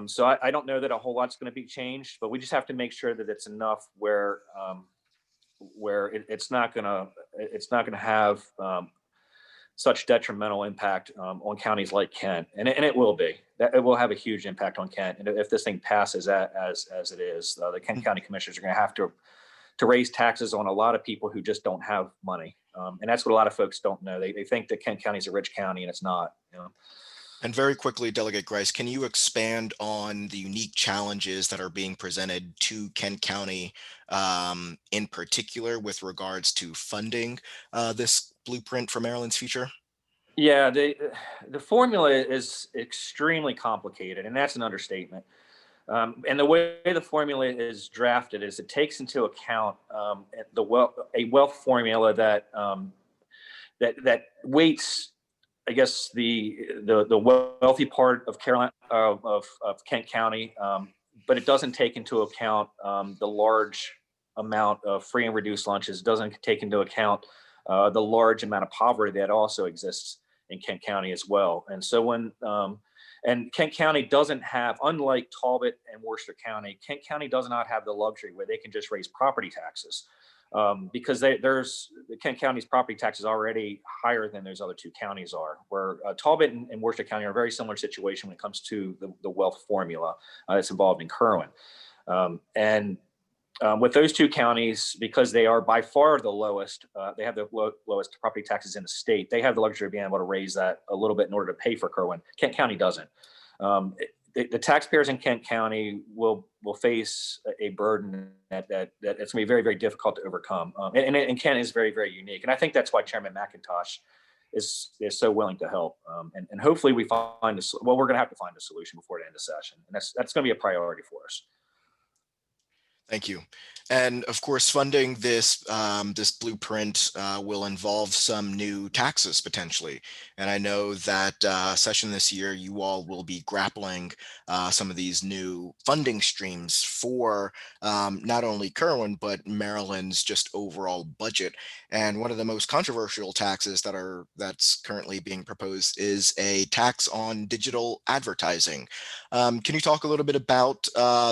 So I don't know that a whole lot's going to be changed, but we just have to make sure that it's enough where it's not going to have such detrimental impact on counties like Kent, and it will be. It will have a huge impact on Kent, and if this thing passes as it is, the Kent County Commissioners are going to have to raise taxes on a lot of people who just don't have money, and that's what a lot of folks don't know. They think that Kent County is a rich county, and it's not. And very quickly, Delegate Grice, can you expand on the unique challenges that are being presented to Kent County in particular with regards to funding this blueprint for Maryland's future? Yeah, the formula is extremely complicated, and that's an understatement. And the way the formula is drafted is it takes into account a wealth formula that weights, I guess, the wealthy part of Kent County, but it doesn't take into account the large amount of free and reduced lunches. It doesn't take into account the large amount of poverty that also exists in Kent County as well. And so and Kent County doesn't have, unlike Talbot and Worcester County, Kent County does not have the luxury where they can just raise property taxes. Because Kent County's property tax is already higher than those other two counties are, where Talbot and Worcester County are a very similar situation when it comes to the wealth formula that's involved in Kerwin. With those two counties, because they are by far the lowest, they have the lowest property taxes in the state, they have the luxury of being able to raise that a little bit in order to pay for Kerwin. Kent County doesn't. The taxpayers in Kent County will face a burden that it's going to be very, very difficult to overcome. And Kent is very, very unique. And I think that's why Chairman McIntosh is so willing to help. And hopefully we find we're going to have to find a solution before the end of session. And that's going to be a priority for us. Thank you. And of course, funding this this blueprint will involve some new taxes potentially. And I know that session this year, you all will be grappling some of these new funding streams for not only Kerwin, but Maryland's just overall budget. And one of the most controversial taxes that's currently being proposed is a tax on digital advertising. Can you talk a little bit about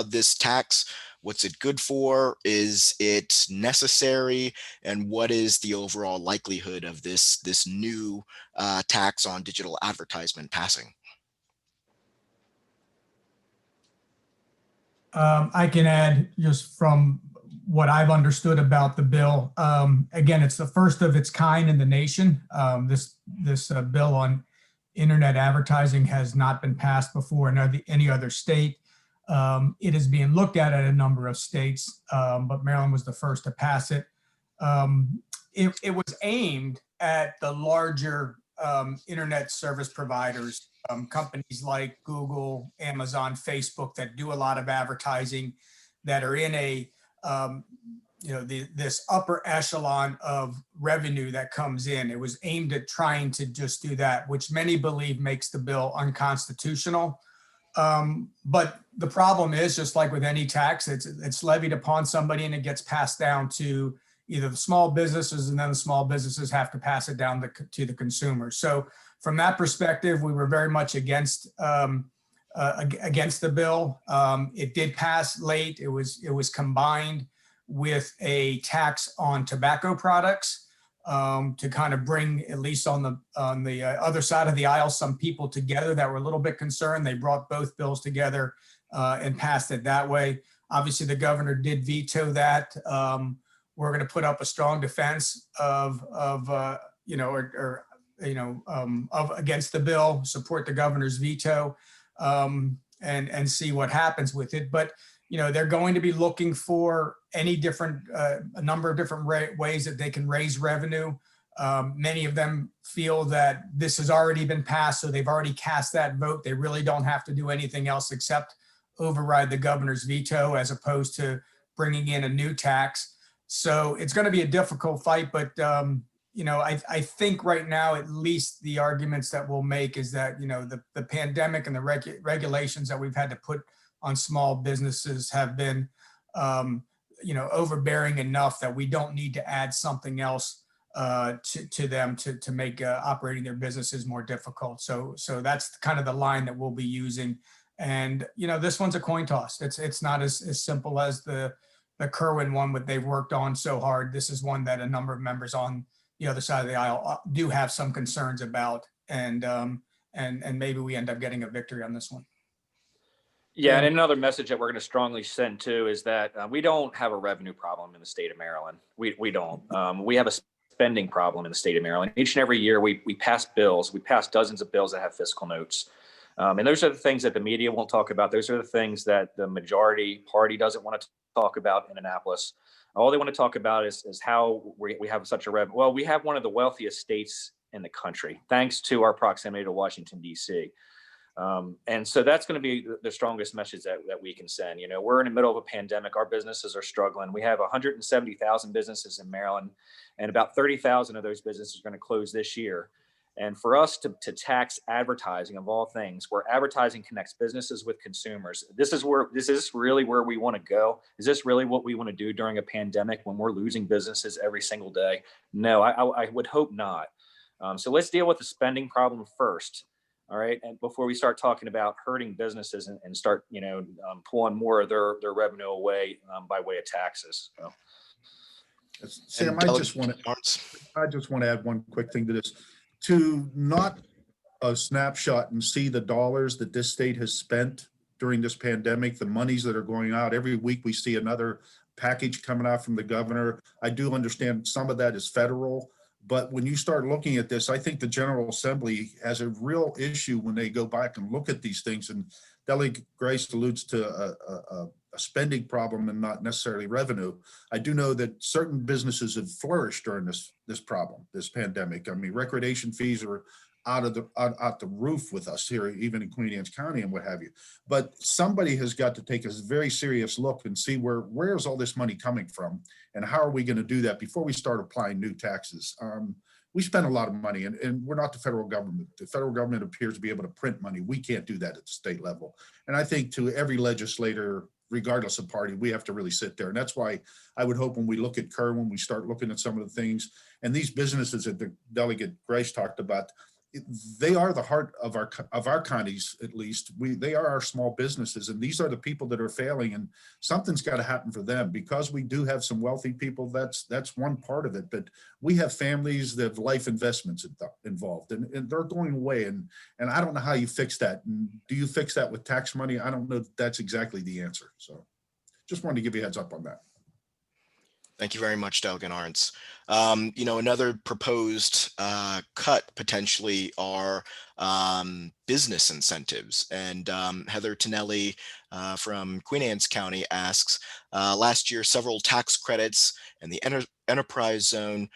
this tax? What's it good for? Is it necessary? And what is the overall likelihood of this new tax on digital advertisement passing? I can add just from what I've understood about the bill. Again, it's the first of its kind in the nation. This bill on internet advertising has not been passed before in any other state. It is being looked at a number of states, but Maryland was the first to pass it. It was aimed at the larger internet service providers, companies like Google, Amazon, Facebook that do a lot of advertising, that are in this upper echelon of revenue that comes in. It was aimed at trying to just do that, which many believe makes the bill unconstitutional. But the problem is, just like with any tax, it's levied upon somebody and it gets passed down to either the small businesses, and then the small businesses have to pass it down to the consumer. So from that perspective, we were very much against the bill. It did pass late. It was combined with a tax on tobacco products. To kind of bring, at least on the other side of the aisle, some people together that were a little bit concerned. They brought both bills together and passed it that way. Obviously, the governor did veto that. We're going to put up a strong defense against the bill, support the governor's veto, and see what happens with it. But they're going to be looking for a number of different ways that they can raise revenue. Many of them feel that this has already been passed, so they've already cast that vote. They really don't have to do anything else except override the governor's veto as opposed to bringing in a new tax. So it's going to be a difficult fight, but I think right now, at least the arguments that we'll make is that, the pandemic and the regulations that we've had to put on small businesses have been, overbearing enough that we don't need to add something else to them to make operating their businesses more difficult. So that's kind of the line that we'll be using. And, this one's a coin toss. It's not as simple as the Kerwin one, what they've worked on so hard. This is one that a number of members on the other side of the aisle do have some concerns about. And maybe we end up getting a victory on this one. Yeah, and another message that we're going to strongly send too is that we don't have a revenue problem in the state of Maryland. We don't. We have a spending problem in the state of Maryland. Each and every year we pass bills. We pass dozens of bills that have fiscal notes. And those are the things that the media won't talk about. Those are the things that the majority party doesn't want to talk about in Annapolis. All they want to talk about is how we have such a revenue. Well, we have one of the wealthiest states in the country, thanks to our proximity to Washington, D.C. And so that's going to be the strongest message that we can send. We're in the middle of a pandemic. Our businesses are struggling. We have 170,000 businesses in Maryland, and about 30,000 of those businesses are going to close this year. And for us to tax advertising, of all things, where advertising connects businesses with consumers, this is really where we want to go. Is this really what we want to do during a pandemic when we're losing businesses every single day? No, I would hope not. So let's deal with the spending problem first. All right. And before we start talking about hurting businesses and start, pulling more of their revenue away by way of taxes. So. Sam, I just want to add one quick thing to this. To not a snapshot and see the dollars that this state has spent during this pandemic, the monies that are going out. Every week we see another package coming out from the governor. I do understand some of that is federal. But when you start looking at this, I think the General Assembly has a real issue when they go back and look at these things. And Delegate Grace alludes to a spending problem and not necessarily revenue. I do know that certain businesses have flourished during this problem, this pandemic. I mean, recreation fees are out the roof with us here, even in Queen Anne's County and what have you. But somebody has got to take a very serious look and see where's all this money coming from, and how are we going to do that before we start applying new taxes. We spend a lot of money, and we're not the federal government. The federal government appears to be able to print money. We can't do that at the state level. And I think to every legislator, regardless of party, we have to really sit there. And that's why I would hope when we look at Kerwin, we start looking at some of the things, and these businesses that the Delegate Grace talked about, they are the heart of our counties, at least. They are our small businesses, and these are the people that are failing, and something's got to happen for them. Because we do have some wealthy people, that's one part of it, but we have families that have life investments involved, and they're going away, and I don't know how you fix that. And do you fix that with tax money? I don't know if that's exactly the answer. So just wanted to give you a heads up on that. Thank you very much, Delegate Arntz. Another proposed cut potentially are business incentives. And Heather Tonelli from Queen Anne's County asks, last year, several tax credits and the enterprise zone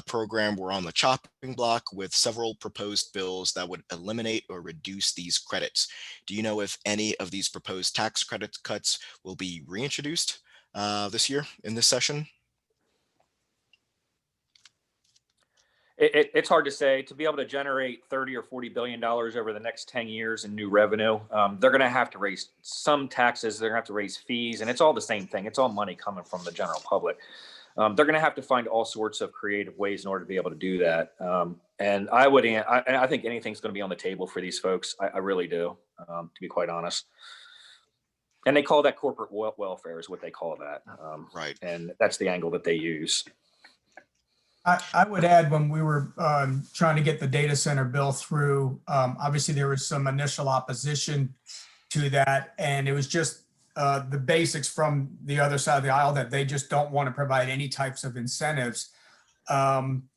program were on the chopping block, with several proposed bills that would eliminate or reduce these credits. Do you know if any of these proposed tax credit cuts will be reintroduced this year in this session? It's hard to say. To be able to generate $30 or $40 billion over the next 10 years in new revenue, they're going to have to raise some taxes. They're going to have to raise fees, and it's all the same thing. It's all money coming from the general public. They're going to have to find all sorts of creative ways in order to be able to do that. And I think anything's going to be on the table for these folks. I really do, to be quite honest. And they call that corporate welfare is what they call that. Right. And that's the angle that they use. I would add, when we were trying to get the data center bill through, obviously there was some initial opposition to that, and it was just the basics from the other side of the aisle that they just don't want to provide any types of incentives.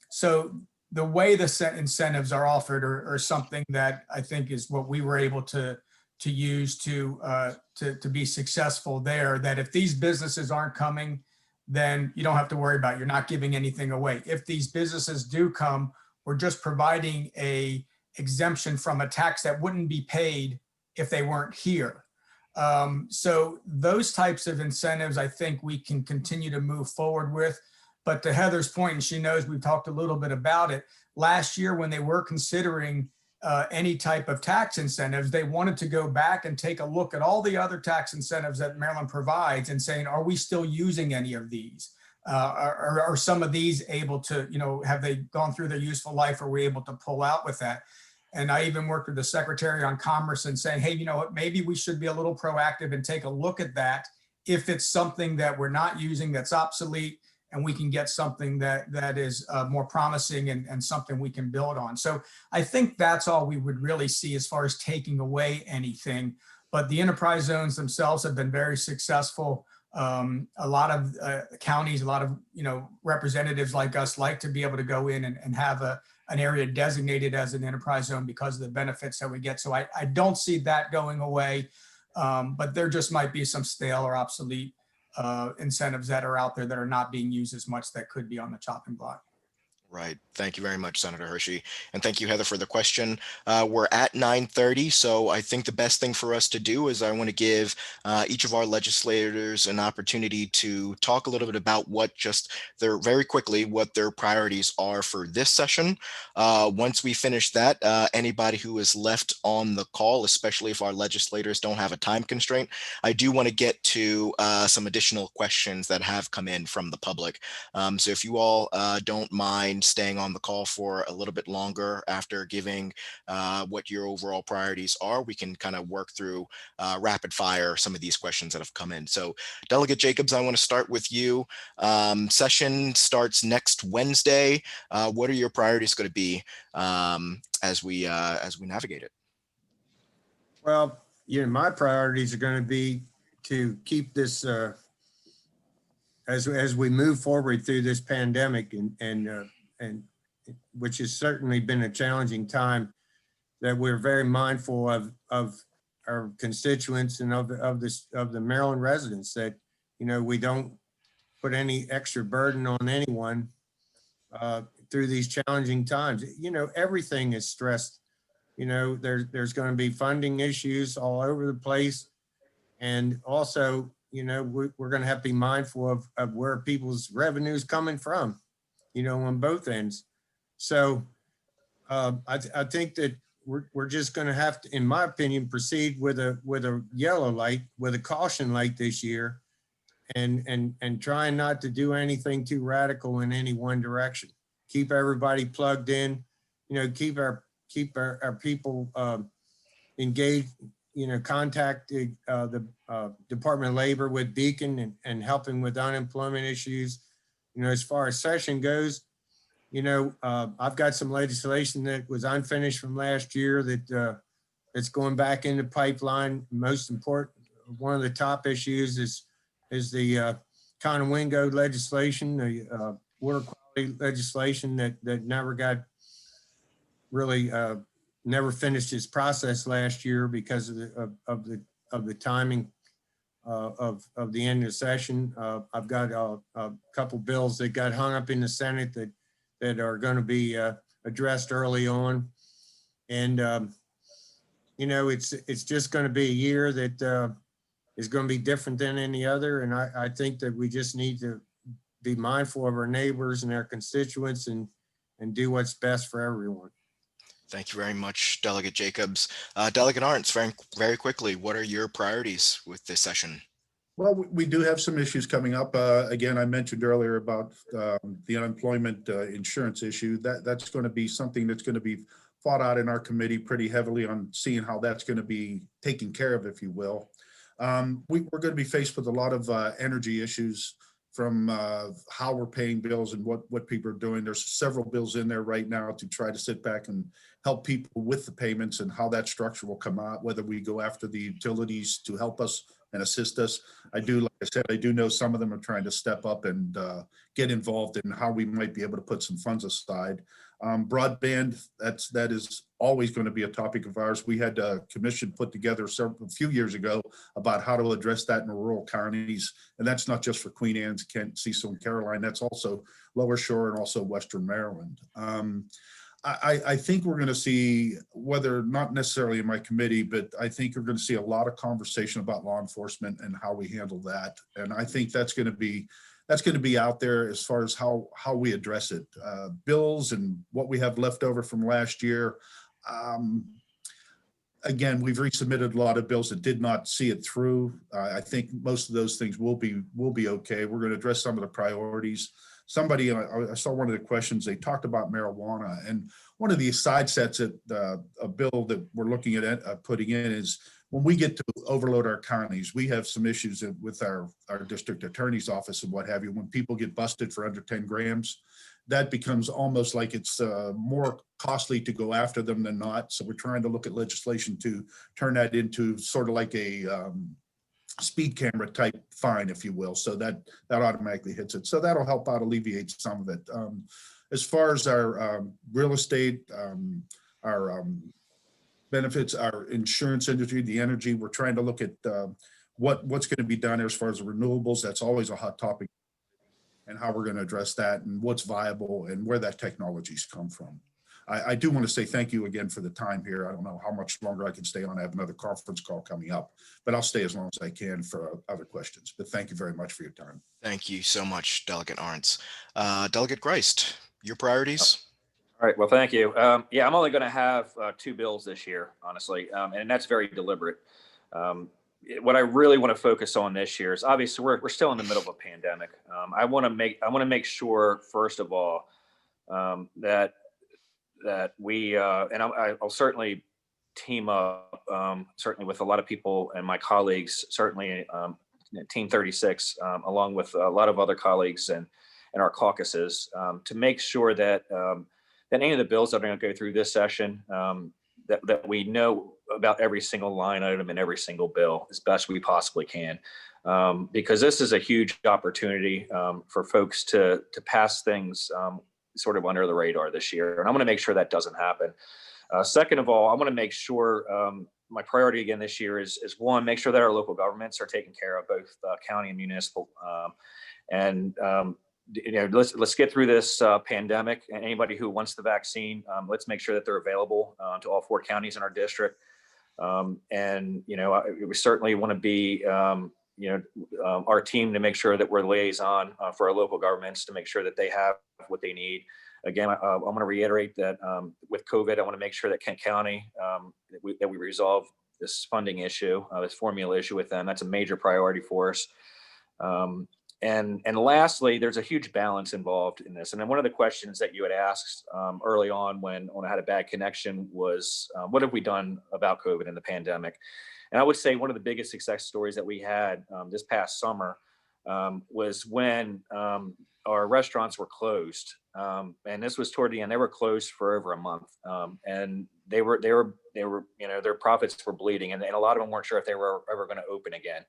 So the way the incentives are offered are something that I think is what we were able to use to be successful there. That if these businesses aren't coming, then you don't have to worry about it. You're not giving anything away. If these businesses do come, we're just providing a exemption from a tax that wouldn't be paid if they weren't here. So those types of incentives, I think we can continue to move forward with. But to Heather's point, and she knows we've talked a little bit about it, last year when they were considering any type of tax incentives, they wanted to go back and take a look at all the other tax incentives that Maryland provides and saying, are we still using any of these? Are some of these able to, have they gone through their useful life? Are we able to pull out with that? And I even worked with the Secretary on Commerce and saying, hey, you know what, maybe we should be a little proactive and take a look at that if it's something that we're not using that's obsolete, and we can get something that is more promising and something we can build on. So I think that's all we would really see as far as taking away anything. But the enterprise zones themselves have been very successful. A lot of counties, a lot of representatives like us like to be able to go in and have an area designated as an enterprise zone because of the benefits that we get. So I don't see that going away, but there just might be some stale or obsolete incentives that are out there that are not being used as much that could be on the chopping block. Right. Thank you very much, Senator Hershey. And thank you, Heather, for the question. We're at 9:30, so I think the best thing for us to do is I want to give each of our legislators an opportunity to talk a little bit about what very quickly, what their priorities are for this session. Once we finish that, anybody who is left on the call, especially if our legislators don't have a time constraint, I do want to get to some additional questions that have come in from the public. So if you all don't mind staying on the call for a little bit longer after giving what your overall priorities are, we can kind of work through rapid fire some of these questions that have come in. So Delegate Jacobs, I want to start with you. Session starts next Wednesday. What are your priorities going to be as we navigate it? Well, my priorities are going to be to keep this as we move forward through this pandemic and which has certainly been a challenging time, that we're very mindful of our constituents and of the Maryland residents, that we don't put any extra burden on anyone through these challenging times. Everything is stressed. There's going to be funding issues all over the place, and also we're going to have to be mindful of where people's revenues coming from, on both ends. So I think that we're just going to have to, in my opinion, proceed with a yellow light, with a caution light this year, and trying not to do anything too radical in any one direction. Keep everybody plugged in, keep our people engaged, contacting the Department of Labor with Beacon and helping with unemployment issues. As far as session goes, I've got some legislation that was unfinished from last year that's going back in the pipeline. Most important, one of the top issues is the Conowingo legislation, the water quality legislation that never got really never finished its process last year because of the timing of the end of the session. I've got a couple bills that got hung up in the Senate that are going to be addressed early on, and it's just going to be a year that is going to be different than any other. And I think that we just need to be mindful of our neighbors and our constituents and do what's best for everyone. Thank you very much, Delegate Jacobs. Delegate Arntz, very, very quickly, what are your priorities with this session? Well, we do have some issues coming up. Again, I mentioned earlier about the unemployment insurance issue. That's going to be something that's going to be fought out in our committee pretty heavily on seeing how that's going to be taken care of, if you will. We're going to be faced with a lot of energy issues from how we're paying bills and what people are doing. There's several bills in there right now to try to sit back and help people with the payments and how that structure will come out, whether we go after the utilities to help us and assist us. Like I said, I do know some of them are trying to step up and get involved in how we might be able to put some funds aside. Broadband, that is always going to be a topic of ours. We had a commission put together a few years ago about how to address that in rural counties. And that's not just for Queen Anne's, Kent, Cecil, and Caroline. That's also Lower Shore and also Western Maryland. I think we're going to see, whether not necessarily in my committee, but I think we're going to see a lot of conversation about law enforcement and how we handle that. And I think that's going to be out there as far as how we address it. Bills and what we have left over from last year. Again, we've resubmitted a lot of bills that did not see it through. I think most of those things will be okay. We're going to address some of the priorities. Somebody, I saw one of the questions, they talked about marijuana, and one of the side sets that a bill that we're looking at putting in is when we get to overload our counties, we have some issues with our district attorney's office and what have you. When people get busted for under 10 grams, that becomes almost like it's more costly to go after them than not. So we're trying to look at legislation to turn that into sort of like a speed camera type fine, if you will. So that automatically hits it. So that'll help out alleviate some of it. As far as our real estate, our benefits, our insurance industry, the energy, we're trying to look at what's going to be done as far as renewables. That's always a hot topic, and how we're going to address that and what's viable and where that technology's come from. I do want to say thank you again for the time here. I don't know how much longer I can stay on. I have another conference call coming up, but I'll stay as long as I can for other questions. But thank you very much for your time. Thank you so much, Delegate Arntz. Delegate Greist, your priorities? All right. Well, thank you. Yeah, I'm only going to have 2 bills this year, honestly, and that's very deliberate. What I really want to focus on this year is, obviously we're still in the middle of a pandemic. I want to make sure, first of all, that we and I'll certainly team up certainly with a lot of people and my colleagues, certainly Team 36, along with a lot of other colleagues and our caucuses, to make sure that that any of the bills that are going to go through this session, that we know about every single line item in every single bill as best we possibly can, because this is a huge opportunity for folks to pass things sort of under the radar this year, and I'm going to make sure that doesn't happen. Second of all, I want to make sure my priority again this year is one, make sure that our local governments are taken care of, both county and municipal, and let's get through this pandemic. And anybody who wants the vaccine, let's make sure that they're available to all 4 counties in our district. And we certainly want to be our team to make sure that we're liaison for our local governments to make sure that they have what they need. Again, I want to reiterate that with COVID, I want to make sure that Kent County, that we resolve this funding issue, this formula issue with them. That's a major priority for us. And lastly, there's a huge balance involved in this. And then one of the questions that you had asked early on when I had a bad connection was, what have we done about COVID and the pandemic? And I would say one of the biggest success stories that we had this past summer was when our restaurants were closed. And this was toward the end. They were closed for over a month. And they were, their profits were bleeding, and a lot of them weren't sure if they were ever going to open again.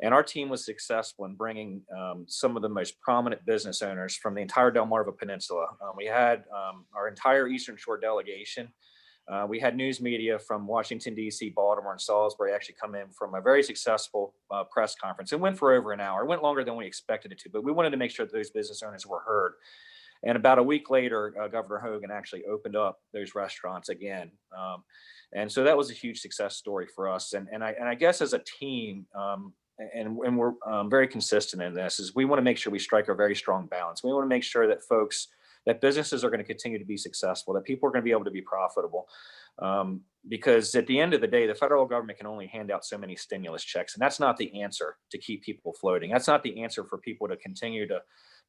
And our team was successful in bringing some of the most prominent business owners from the entire Delmarva Peninsula. We had our entire Eastern Shore delegation. We had news media from Washington, D.C., Baltimore, and Salisbury actually come in from a very successful press conference. It went for over an hour. It went longer than we expected it to, but we wanted to make sure that those business owners were heard. And about a week later, Governor Hogan actually opened up those restaurants again. And so that was a huge success story for us. And I guess as a team, and we're very consistent in this, is we want to make sure we strike a very strong balance. We want to make sure that businesses are going to continue to be successful, that people are going to be able to be profitable. Because at the end of the day, the federal government can only hand out so many stimulus checks. And that's not the answer to keep people floating. That's not the answer for people to continue to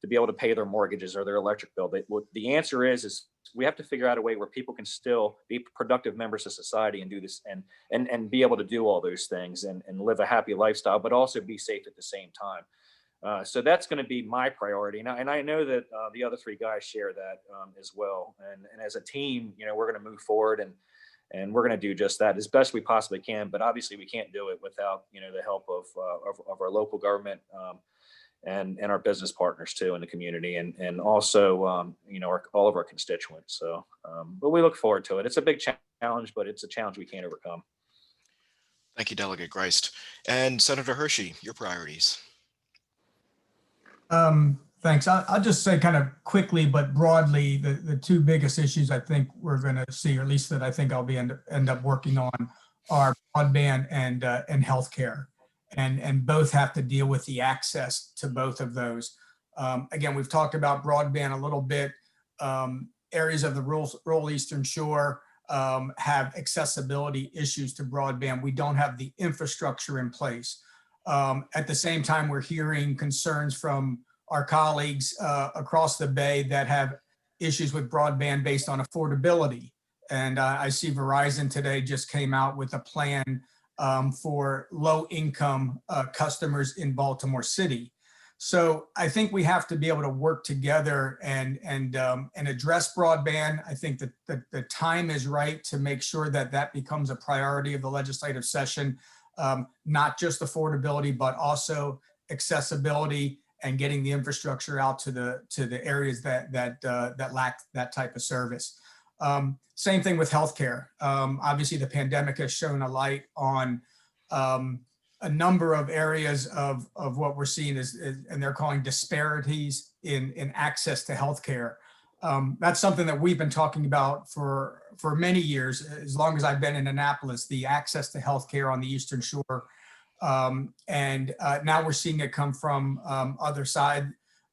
be able to pay their mortgages or their electric bill. The answer is we have to figure out a way where people can still be productive members of society and do this and be able to do all those things and live a happy lifestyle, but also be safe at the same time. So that's going to be my priority. And I know that the other 3 guys share that as well. And as a team, we're going to move forward And we're going to do just that as best we possibly can. But obviously, we can't do it without the help of our local government and our business partners too in the community, and also all of our constituents. So, but we look forward to it. It's a big challenge, but it's a challenge we can't overcome. Thank you, Delegate Greist. And Senator Hershey, your priorities. Thanks. I'll just say kind of quickly, but broadly, the two biggest issues I think we're going to see, or at least that I think I'll be end up working on, are broadband and healthcare, and both have to deal with the access to both of those. Again, we've talked about broadband a little bit. Areas of the rural Eastern Shore have accessibility issues to broadband. We don't have the infrastructure in place. At the same time, we're hearing concerns from our colleagues across the Bay that have issues with broadband based on affordability. And I see Verizon today just came out with a plan for low income customers in Baltimore City. So I think we have to be able to work together and address broadband. I think that the time is right to make sure that that becomes a priority of the legislative session, not just affordability, but also accessibility and getting the infrastructure out to the areas that lack that type of service. Same thing with healthcare. Obviously, the pandemic has shown a light on a number of areas of what we're seeing and they're calling disparities in access to healthcare. That's something that we've been talking about for many years, as long as I've been in Annapolis, the access to healthcare on the Eastern Shore. Now we're seeing it come from other side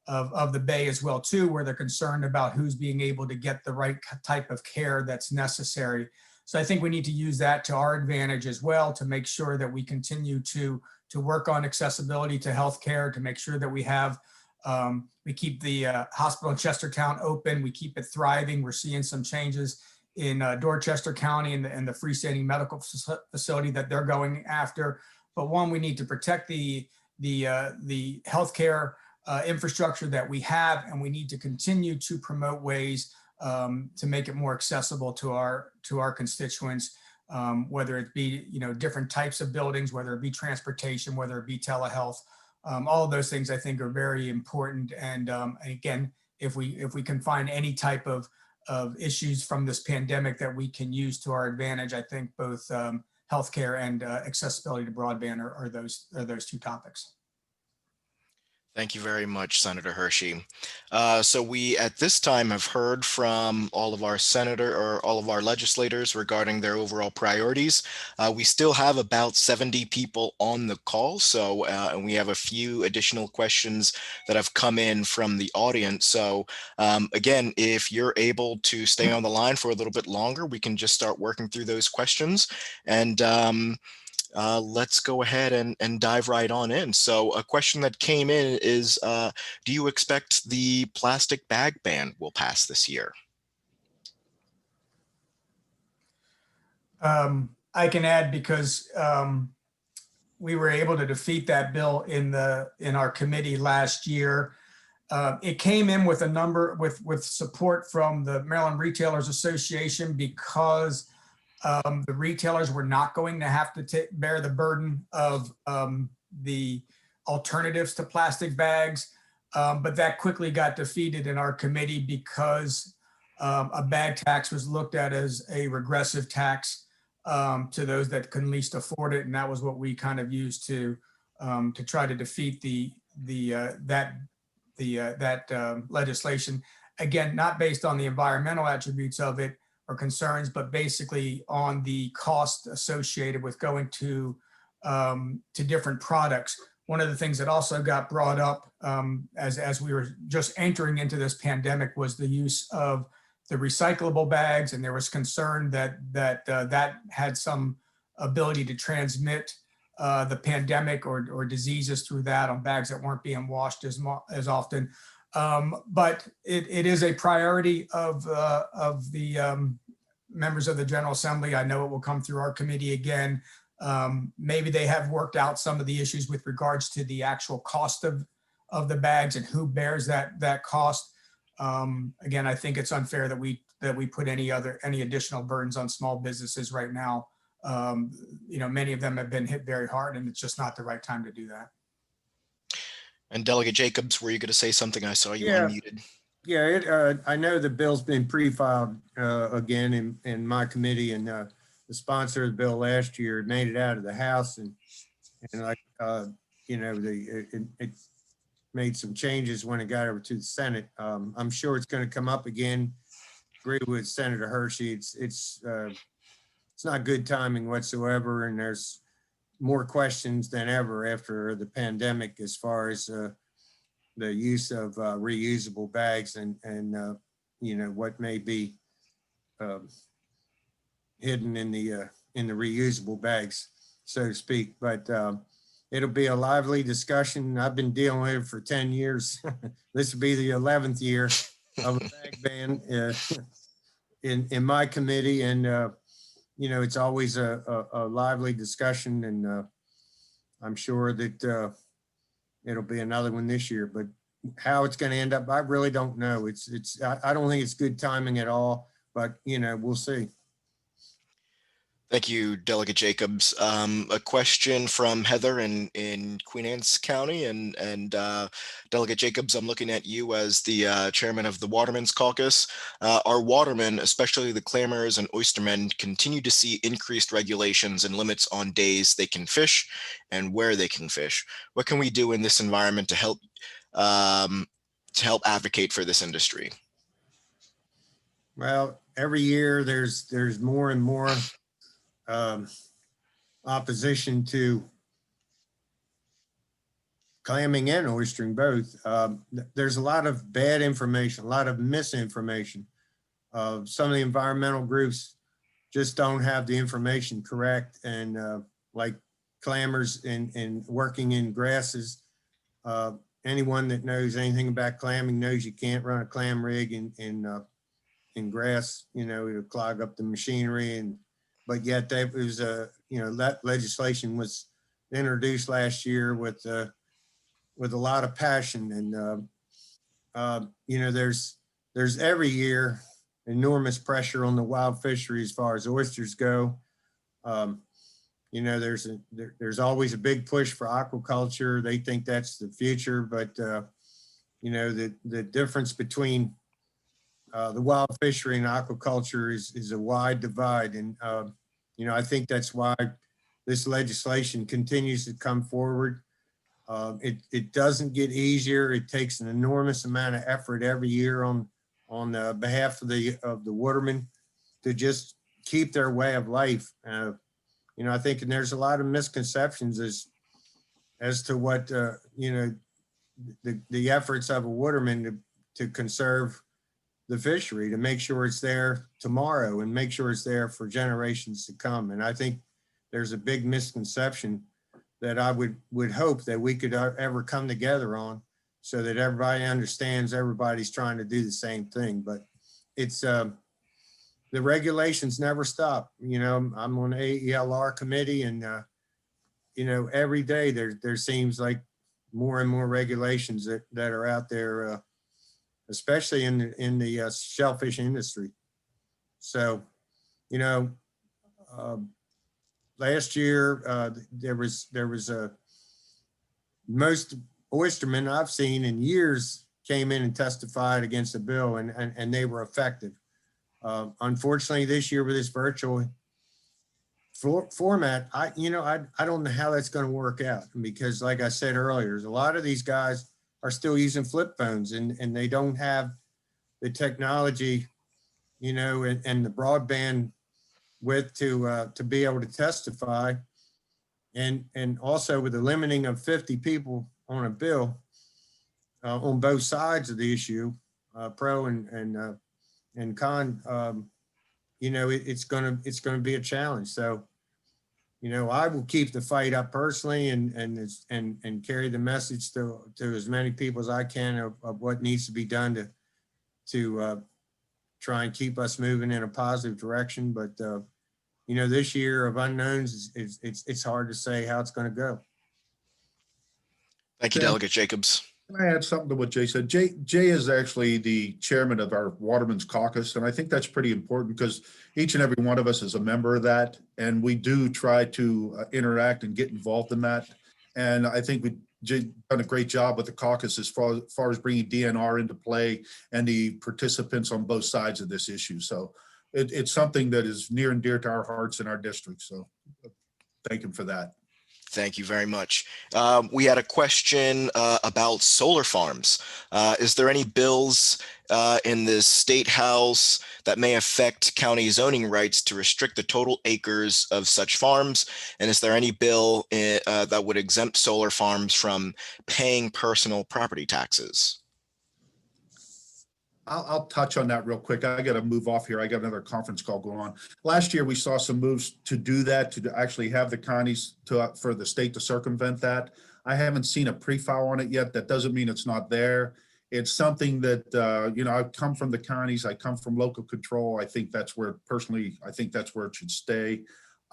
of the Bay as well too, where they're concerned about who's being able to get the right type of care that's necessary. So I think we need to use that to our advantage as well, to make sure that we continue to work on accessibility to healthcare, to make sure that we keep the hospital in Chestertown open, we keep it thriving. We're seeing some changes in Dorchester County and the freestanding medical facility that they're going after. But one, we need to protect the healthcare infrastructure that we have, and we need to continue to promote ways to make it more accessible to our constituents, whether it be different types of buildings, whether it be transportation, whether it be telehealth. All of those things I think are very important. And again, if we can find any type of issues from this pandemic that we can use to our advantage, I think both healthcare and accessibility to broadband are those two topics. Thank you very much, Senator Hershey. So we, at this time, have heard from all of our legislators regarding their overall priorities. We still have about 70 people on the call, so and we have a few additional questions that have come in from the audience. So again, if you're able to stay on the line for a little bit longer, we can just start working through those questions. And let's go ahead and dive right on in. So a question that came in is, do you expect the plastic bag ban will pass this year? I can add, because we were able to defeat that bill in our committee last year. It came in with with support from the Maryland Retailers Association, because the retailers were not going to have to bear the burden of the alternatives to plastic bags. But that quickly got defeated in our committee because a bag tax was looked at as a regressive tax to those that can least afford it. And that was what we kind of used to try to defeat that legislation. Again, not based on the environmental attributes of it or concerns, but basically on the cost associated with going to different products. One of the things that also got brought up as we were just entering into this pandemic was the use of the recyclable bags, and there was concern that had some ability to transmit the pandemic or diseases through that on bags that weren't being washed as often. But it is a priority of the members of the General Assembly. I know it will come through our committee again. Maybe they have worked out some of the issues with regards to the actual cost of the bags and who bears that cost. Again, I think it's unfair that we put any additional burdens on small businesses right now. Many of them have been hit very hard, and it's just not the right time to do that. And Delegate Jacobs, were you going to say something? I saw you Yeah. unmuted. Yeah, I know the bill's been pre-filed again in my committee, and the sponsor of the bill last year made it out of the House, and like it made some changes when it got over to the Senate. I'm sure it's going to come up again. Agree with Senator Hershey. It's not good timing whatsoever, and there's more questions than ever after the pandemic as far as the use of reusable bags and what may be hidden in the reusable bags, so to speak. But it'll be a lively discussion. I've been dealing with it for 10 years. This will be the 11th year of a bag ban in my committee, and it's always a lively discussion, and I'm sure that it'll be another one this year. But how it's going to end up, I really don't know. I don't think it's good timing at all, but we'll see. Thank you, Delegate Jacobs. A question from Heather in Queen Anne's County, and Delegate Jacobs, I'm looking at you as the chairman of the Watermen's Caucus. Our watermen, especially the clammers and oystermen, continue to see increased regulations and limits on days they can fish and where they can fish. What can we do in this environment to help advocate for this industry? Well, every year there's more and more opposition to clamming and oystering both. There's a lot of bad information, a lot of misinformation. Some of the environmental groups just don't have the information correct, and like clammers and working in grasses. Anyone that knows anything about clamming knows you can't run a clam rig in grass. It'll clog up the machinery, but yet that was that legislation was introduced last year with a lot of passion, and there's every year enormous pressure on the wild fishery as far as oysters go. There's always a big push for aquaculture. They think that's the future, but the difference between the wild fishery and aquaculture is a wide divide. And, I think that's why this legislation continues to come forward. It doesn't get easier. It takes an enormous amount of effort every year on behalf of the watermen to just keep their way of life. I think, and there's a lot of misconceptions as to what, the efforts of a waterman to conserve the fishery, to make sure it's there tomorrow and make sure it's there for generations to come. And I think there's a big misconception that I would hope that we could ever come together on, so that everybody understands everybody's trying to do the same thing. But it's the regulations never stop. I'm on the AELR committee, and every day there seems like more and more regulations that are out there, especially in the shellfish industry. So, last year there was most oystermen I've seen in years came in and testified against the bill, and they were effective. Unfortunately, this year with this virtual format, I don't know how that's going to work out, because like I said earlier, a lot of these guys are still using flip phones, and they don't have the technology, and the broadband width to be able to testify. And also with the limiting of 50 people on a bill on both sides of the issue, pro and con, it's gonna be a challenge. So, I will keep the fight up personally, and carry the message to as many people as I can of what needs to be done to try and keep us moving in a positive direction. But this year of unknowns, it's hard to say how it's going to go. Thank you, Yeah. Delegate Jacobs. Can I add something to what Jay said? Jay is actually the chairman of our Waterman's Caucus, and I think that's pretty important because each and every one of us is a member of that, and we do try to interact and get involved in that. And I think Jay done a great job with the caucus as far as bringing DNR into play and the participants on both sides of this issue. So it's something that is near and dear to our hearts in our district. So thank him for that. Thank you very much. We had a question about solar farms. Is there any bills in the state house that may affect county zoning rights to restrict the total acres of such farms? And is there any bill that would exempt solar farms from paying personal property taxes? I'll touch on that real quick. I got to move off here. I got another conference call going on. Last year, we saw some moves to do that, to actually have the counties for the state to circumvent that. I haven't seen a pre-file on it yet. That doesn't mean it's not there. It's something that, I come from the counties. I come from local control. I think that's where, personally, I think that's where it should stay.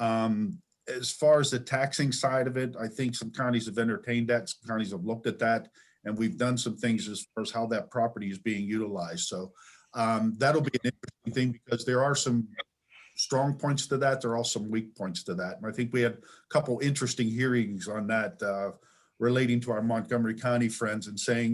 As far as the taxing side of it, I think some counties have entertained that. Some counties have looked at that. And we've done some things as far as how that property is being utilized. So that'll be an interesting thing because there are some strong points to that. There are also some weak points to that. And I think we had a couple interesting hearings on that relating to our Montgomery County friends and saying,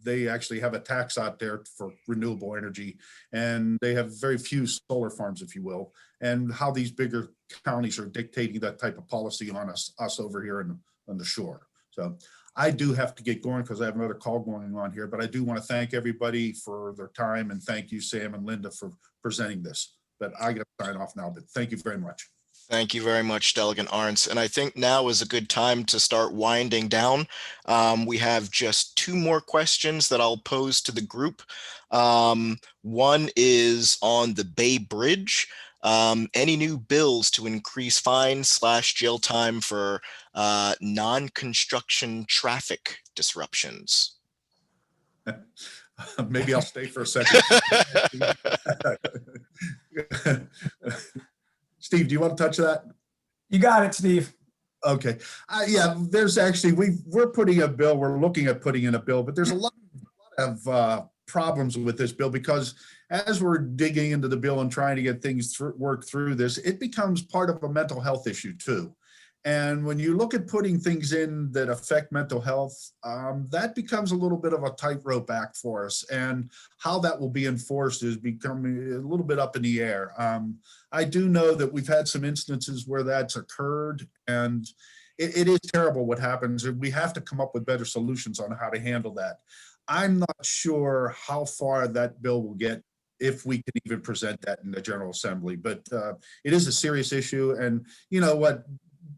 they actually have a tax out there for renewable energy and they have very few solar farms, if you will, and how these bigger counties are dictating that type of policy on us over here on the shore. So I do have to get going because I have another call going on here, but I do want to thank everybody for their time and thank you, Sam and Linda, for presenting this. But I got to sign off now, but thank you very much. Thank you very much, Delegate Arntz. And I think now is a good time to start winding down. We have just two more questions that I'll pose to the group. One is on the Bay Bridge. Any new bills to increase fines/jail time for non-construction traffic disruptions? Maybe I'll stay for a second. Steve, do you want to touch that? You got it, Steve. Okay. Yeah, there's actually, we're putting a bill, we're looking at putting in a bill, but there's a lot of problems with this bill because as we're digging into the bill and trying to get things work through this, it becomes part of a mental health issue too. And when you look at putting things in that affect mental health, that becomes a little bit of a tightrope act for us. And how that will be enforced is becoming a little bit up in the air. I do know that we've had some instances where that's occurred, and it is terrible what happens. We have to come up with better solutions on how to handle that. I'm not sure how far that bill will get if we can even present that in the General Assembly, but it is a serious issue. And you know what?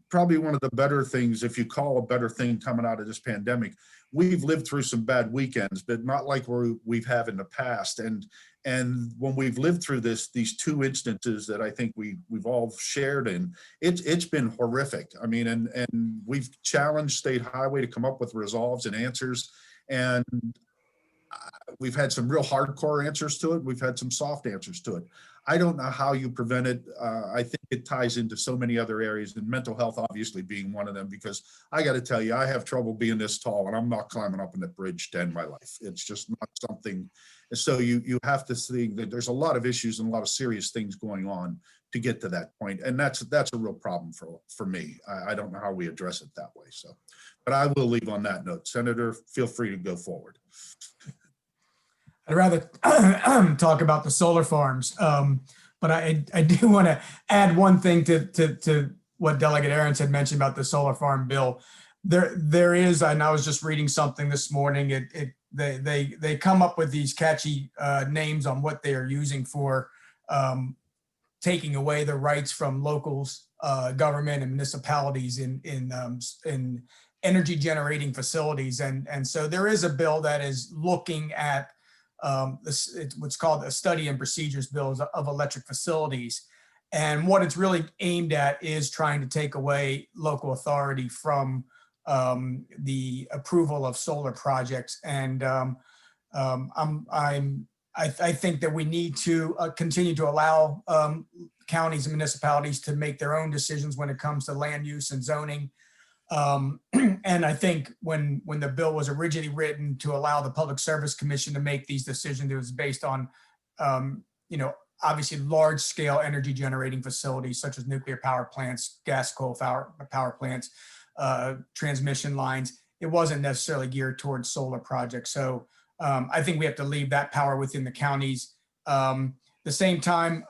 Probably one of the better things, if you call a better thing coming out of this pandemic, we've lived through some bad weekends, but not like we've had in the past. And when we've lived through these two instances that I think we've all shared in, it's been horrific. I mean, and we've challenged State Highway to come up with resolves and answers. And we've had some real hardcore answers to it. We've had some soft answers to it. I don't know how you prevent it. I think it ties into so many other areas, and mental health obviously being one of them, because I got to tell you, I have trouble being this tall and I'm not climbing up in the bridge to end my life. It's just not something. So you have to see that there's a lot of issues and a lot of serious things going on to get to that point. And that's a real problem for me. I don't know how we address it that way. So, but I will leave on that note. Senator, feel free to go forward. I'd rather talk about the solar farms, but I do want to add one thing to what Delegate Arntz had mentioned about the solar farm bill. There is, and I was just reading something this morning. They come up with these catchy names on what they are using for taking away the rights from locals, government, and municipalities in energy generating facilities, and so there is a bill that is looking at it's what's called a study and procedures bill of electric facilities. And what it's really aimed at is trying to take away local authority from the approval of solar projects. And I think that we need to continue to allow counties and municipalities to make their own decisions when it comes to land use and zoning. And I think when the bill was originally written to allow the Public Service Commission to make these decisions, it was based on, obviously large scale energy generating facilities such as nuclear power plants, gas coal power plants, transmission lines. It wasn't necessarily geared towards solar projects. So I think we have to leave that power within the counties. The same time,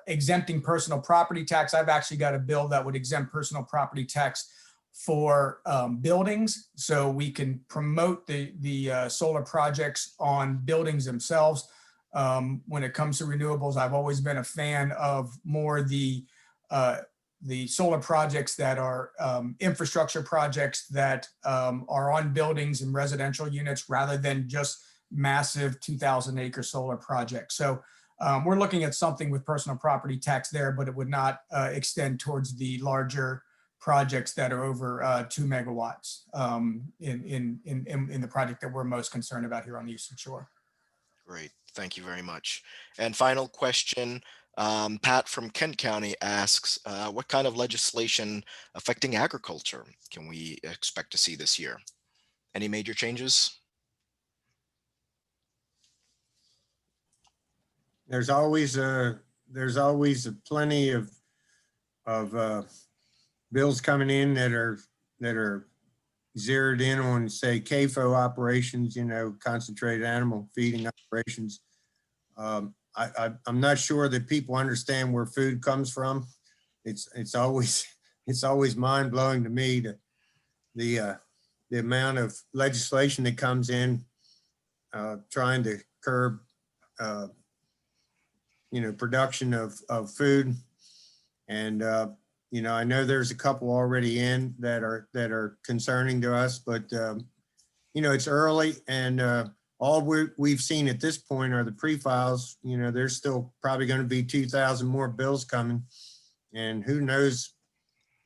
exempting personal property tax. I've actually got a bill that would exempt personal property tax for buildings, so we can promote the solar projects on buildings themselves. When it comes to renewables, I've always been a fan of more the solar projects that are infrastructure projects that are on buildings and residential units rather than just massive 2,000 acre solar projects. So we're looking at something with personal property tax there, but it would not extend towards the larger projects that are over 2 megawatts in the project that we're most concerned about here on the Eastern Shore. Great. Thank you very much. And final question, Pat from Kent County asks, what kind of legislation affecting agriculture can we expect to see this year? Any major changes? There's always plenty of bills coming in that are zeroed in on, say, CAFO operations, concentrated animal feeding operations. I'm not sure that people understand where food comes from. It's always mind blowing to me the amount of legislation that comes in trying to curb production of food. And I know there's a couple already in that are concerning to us, but it's early, and all we've seen at this point are the pre-files. There's still probably going to be 2,000 more bills coming, and who knows,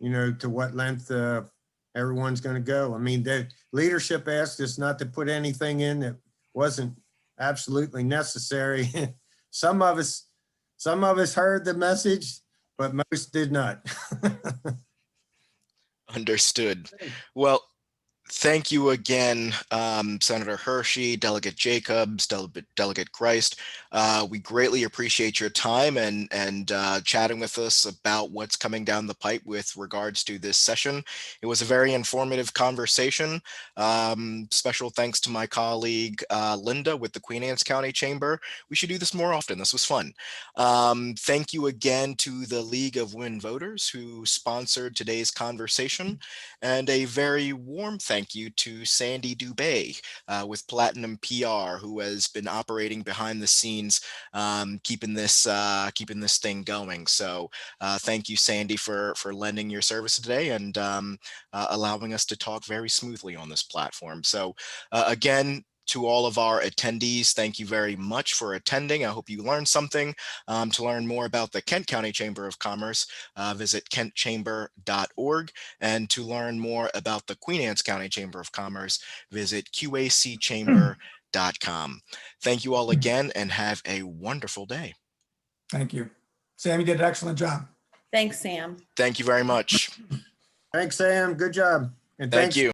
to what length everyone's going to go. I mean, the leadership asked us not to put anything in that wasn't absolutely necessary. Some of us heard the message, but most did not. Understood. Well, thank you again, Senator Hershey, Delegate Jacobs, Delegate Christ. We greatly appreciate your time and chatting with us about what's coming down the pipe with regards to this session. It was a very informative conversation. Special thanks to my colleague, Linda with the Queen Anne's County Chamber. We should do this more often. This was fun. Thank you again to the League of Women Voters who sponsored today's conversation, and a very warm thank you to Sandy Dubé with Platinum PR, who has been operating behind the scenes, keeping this thing going. So thank you, Sandy, for lending your service today and allowing us to talk very smoothly on this platform. So again, to all of our attendees, thank you very much for attending. I hope you learned something. To learn more about the Kent County Chamber of Commerce, visit kentchamber.org. And to learn more about the Queen Anne's County Chamber of Commerce, visit qacchamber.com. Thank you all again and have a wonderful day. Thank you. Sam, you did an excellent job. Thanks, Sam. Thank you very much. Thanks, Sam. Good job. And Thank thanks you.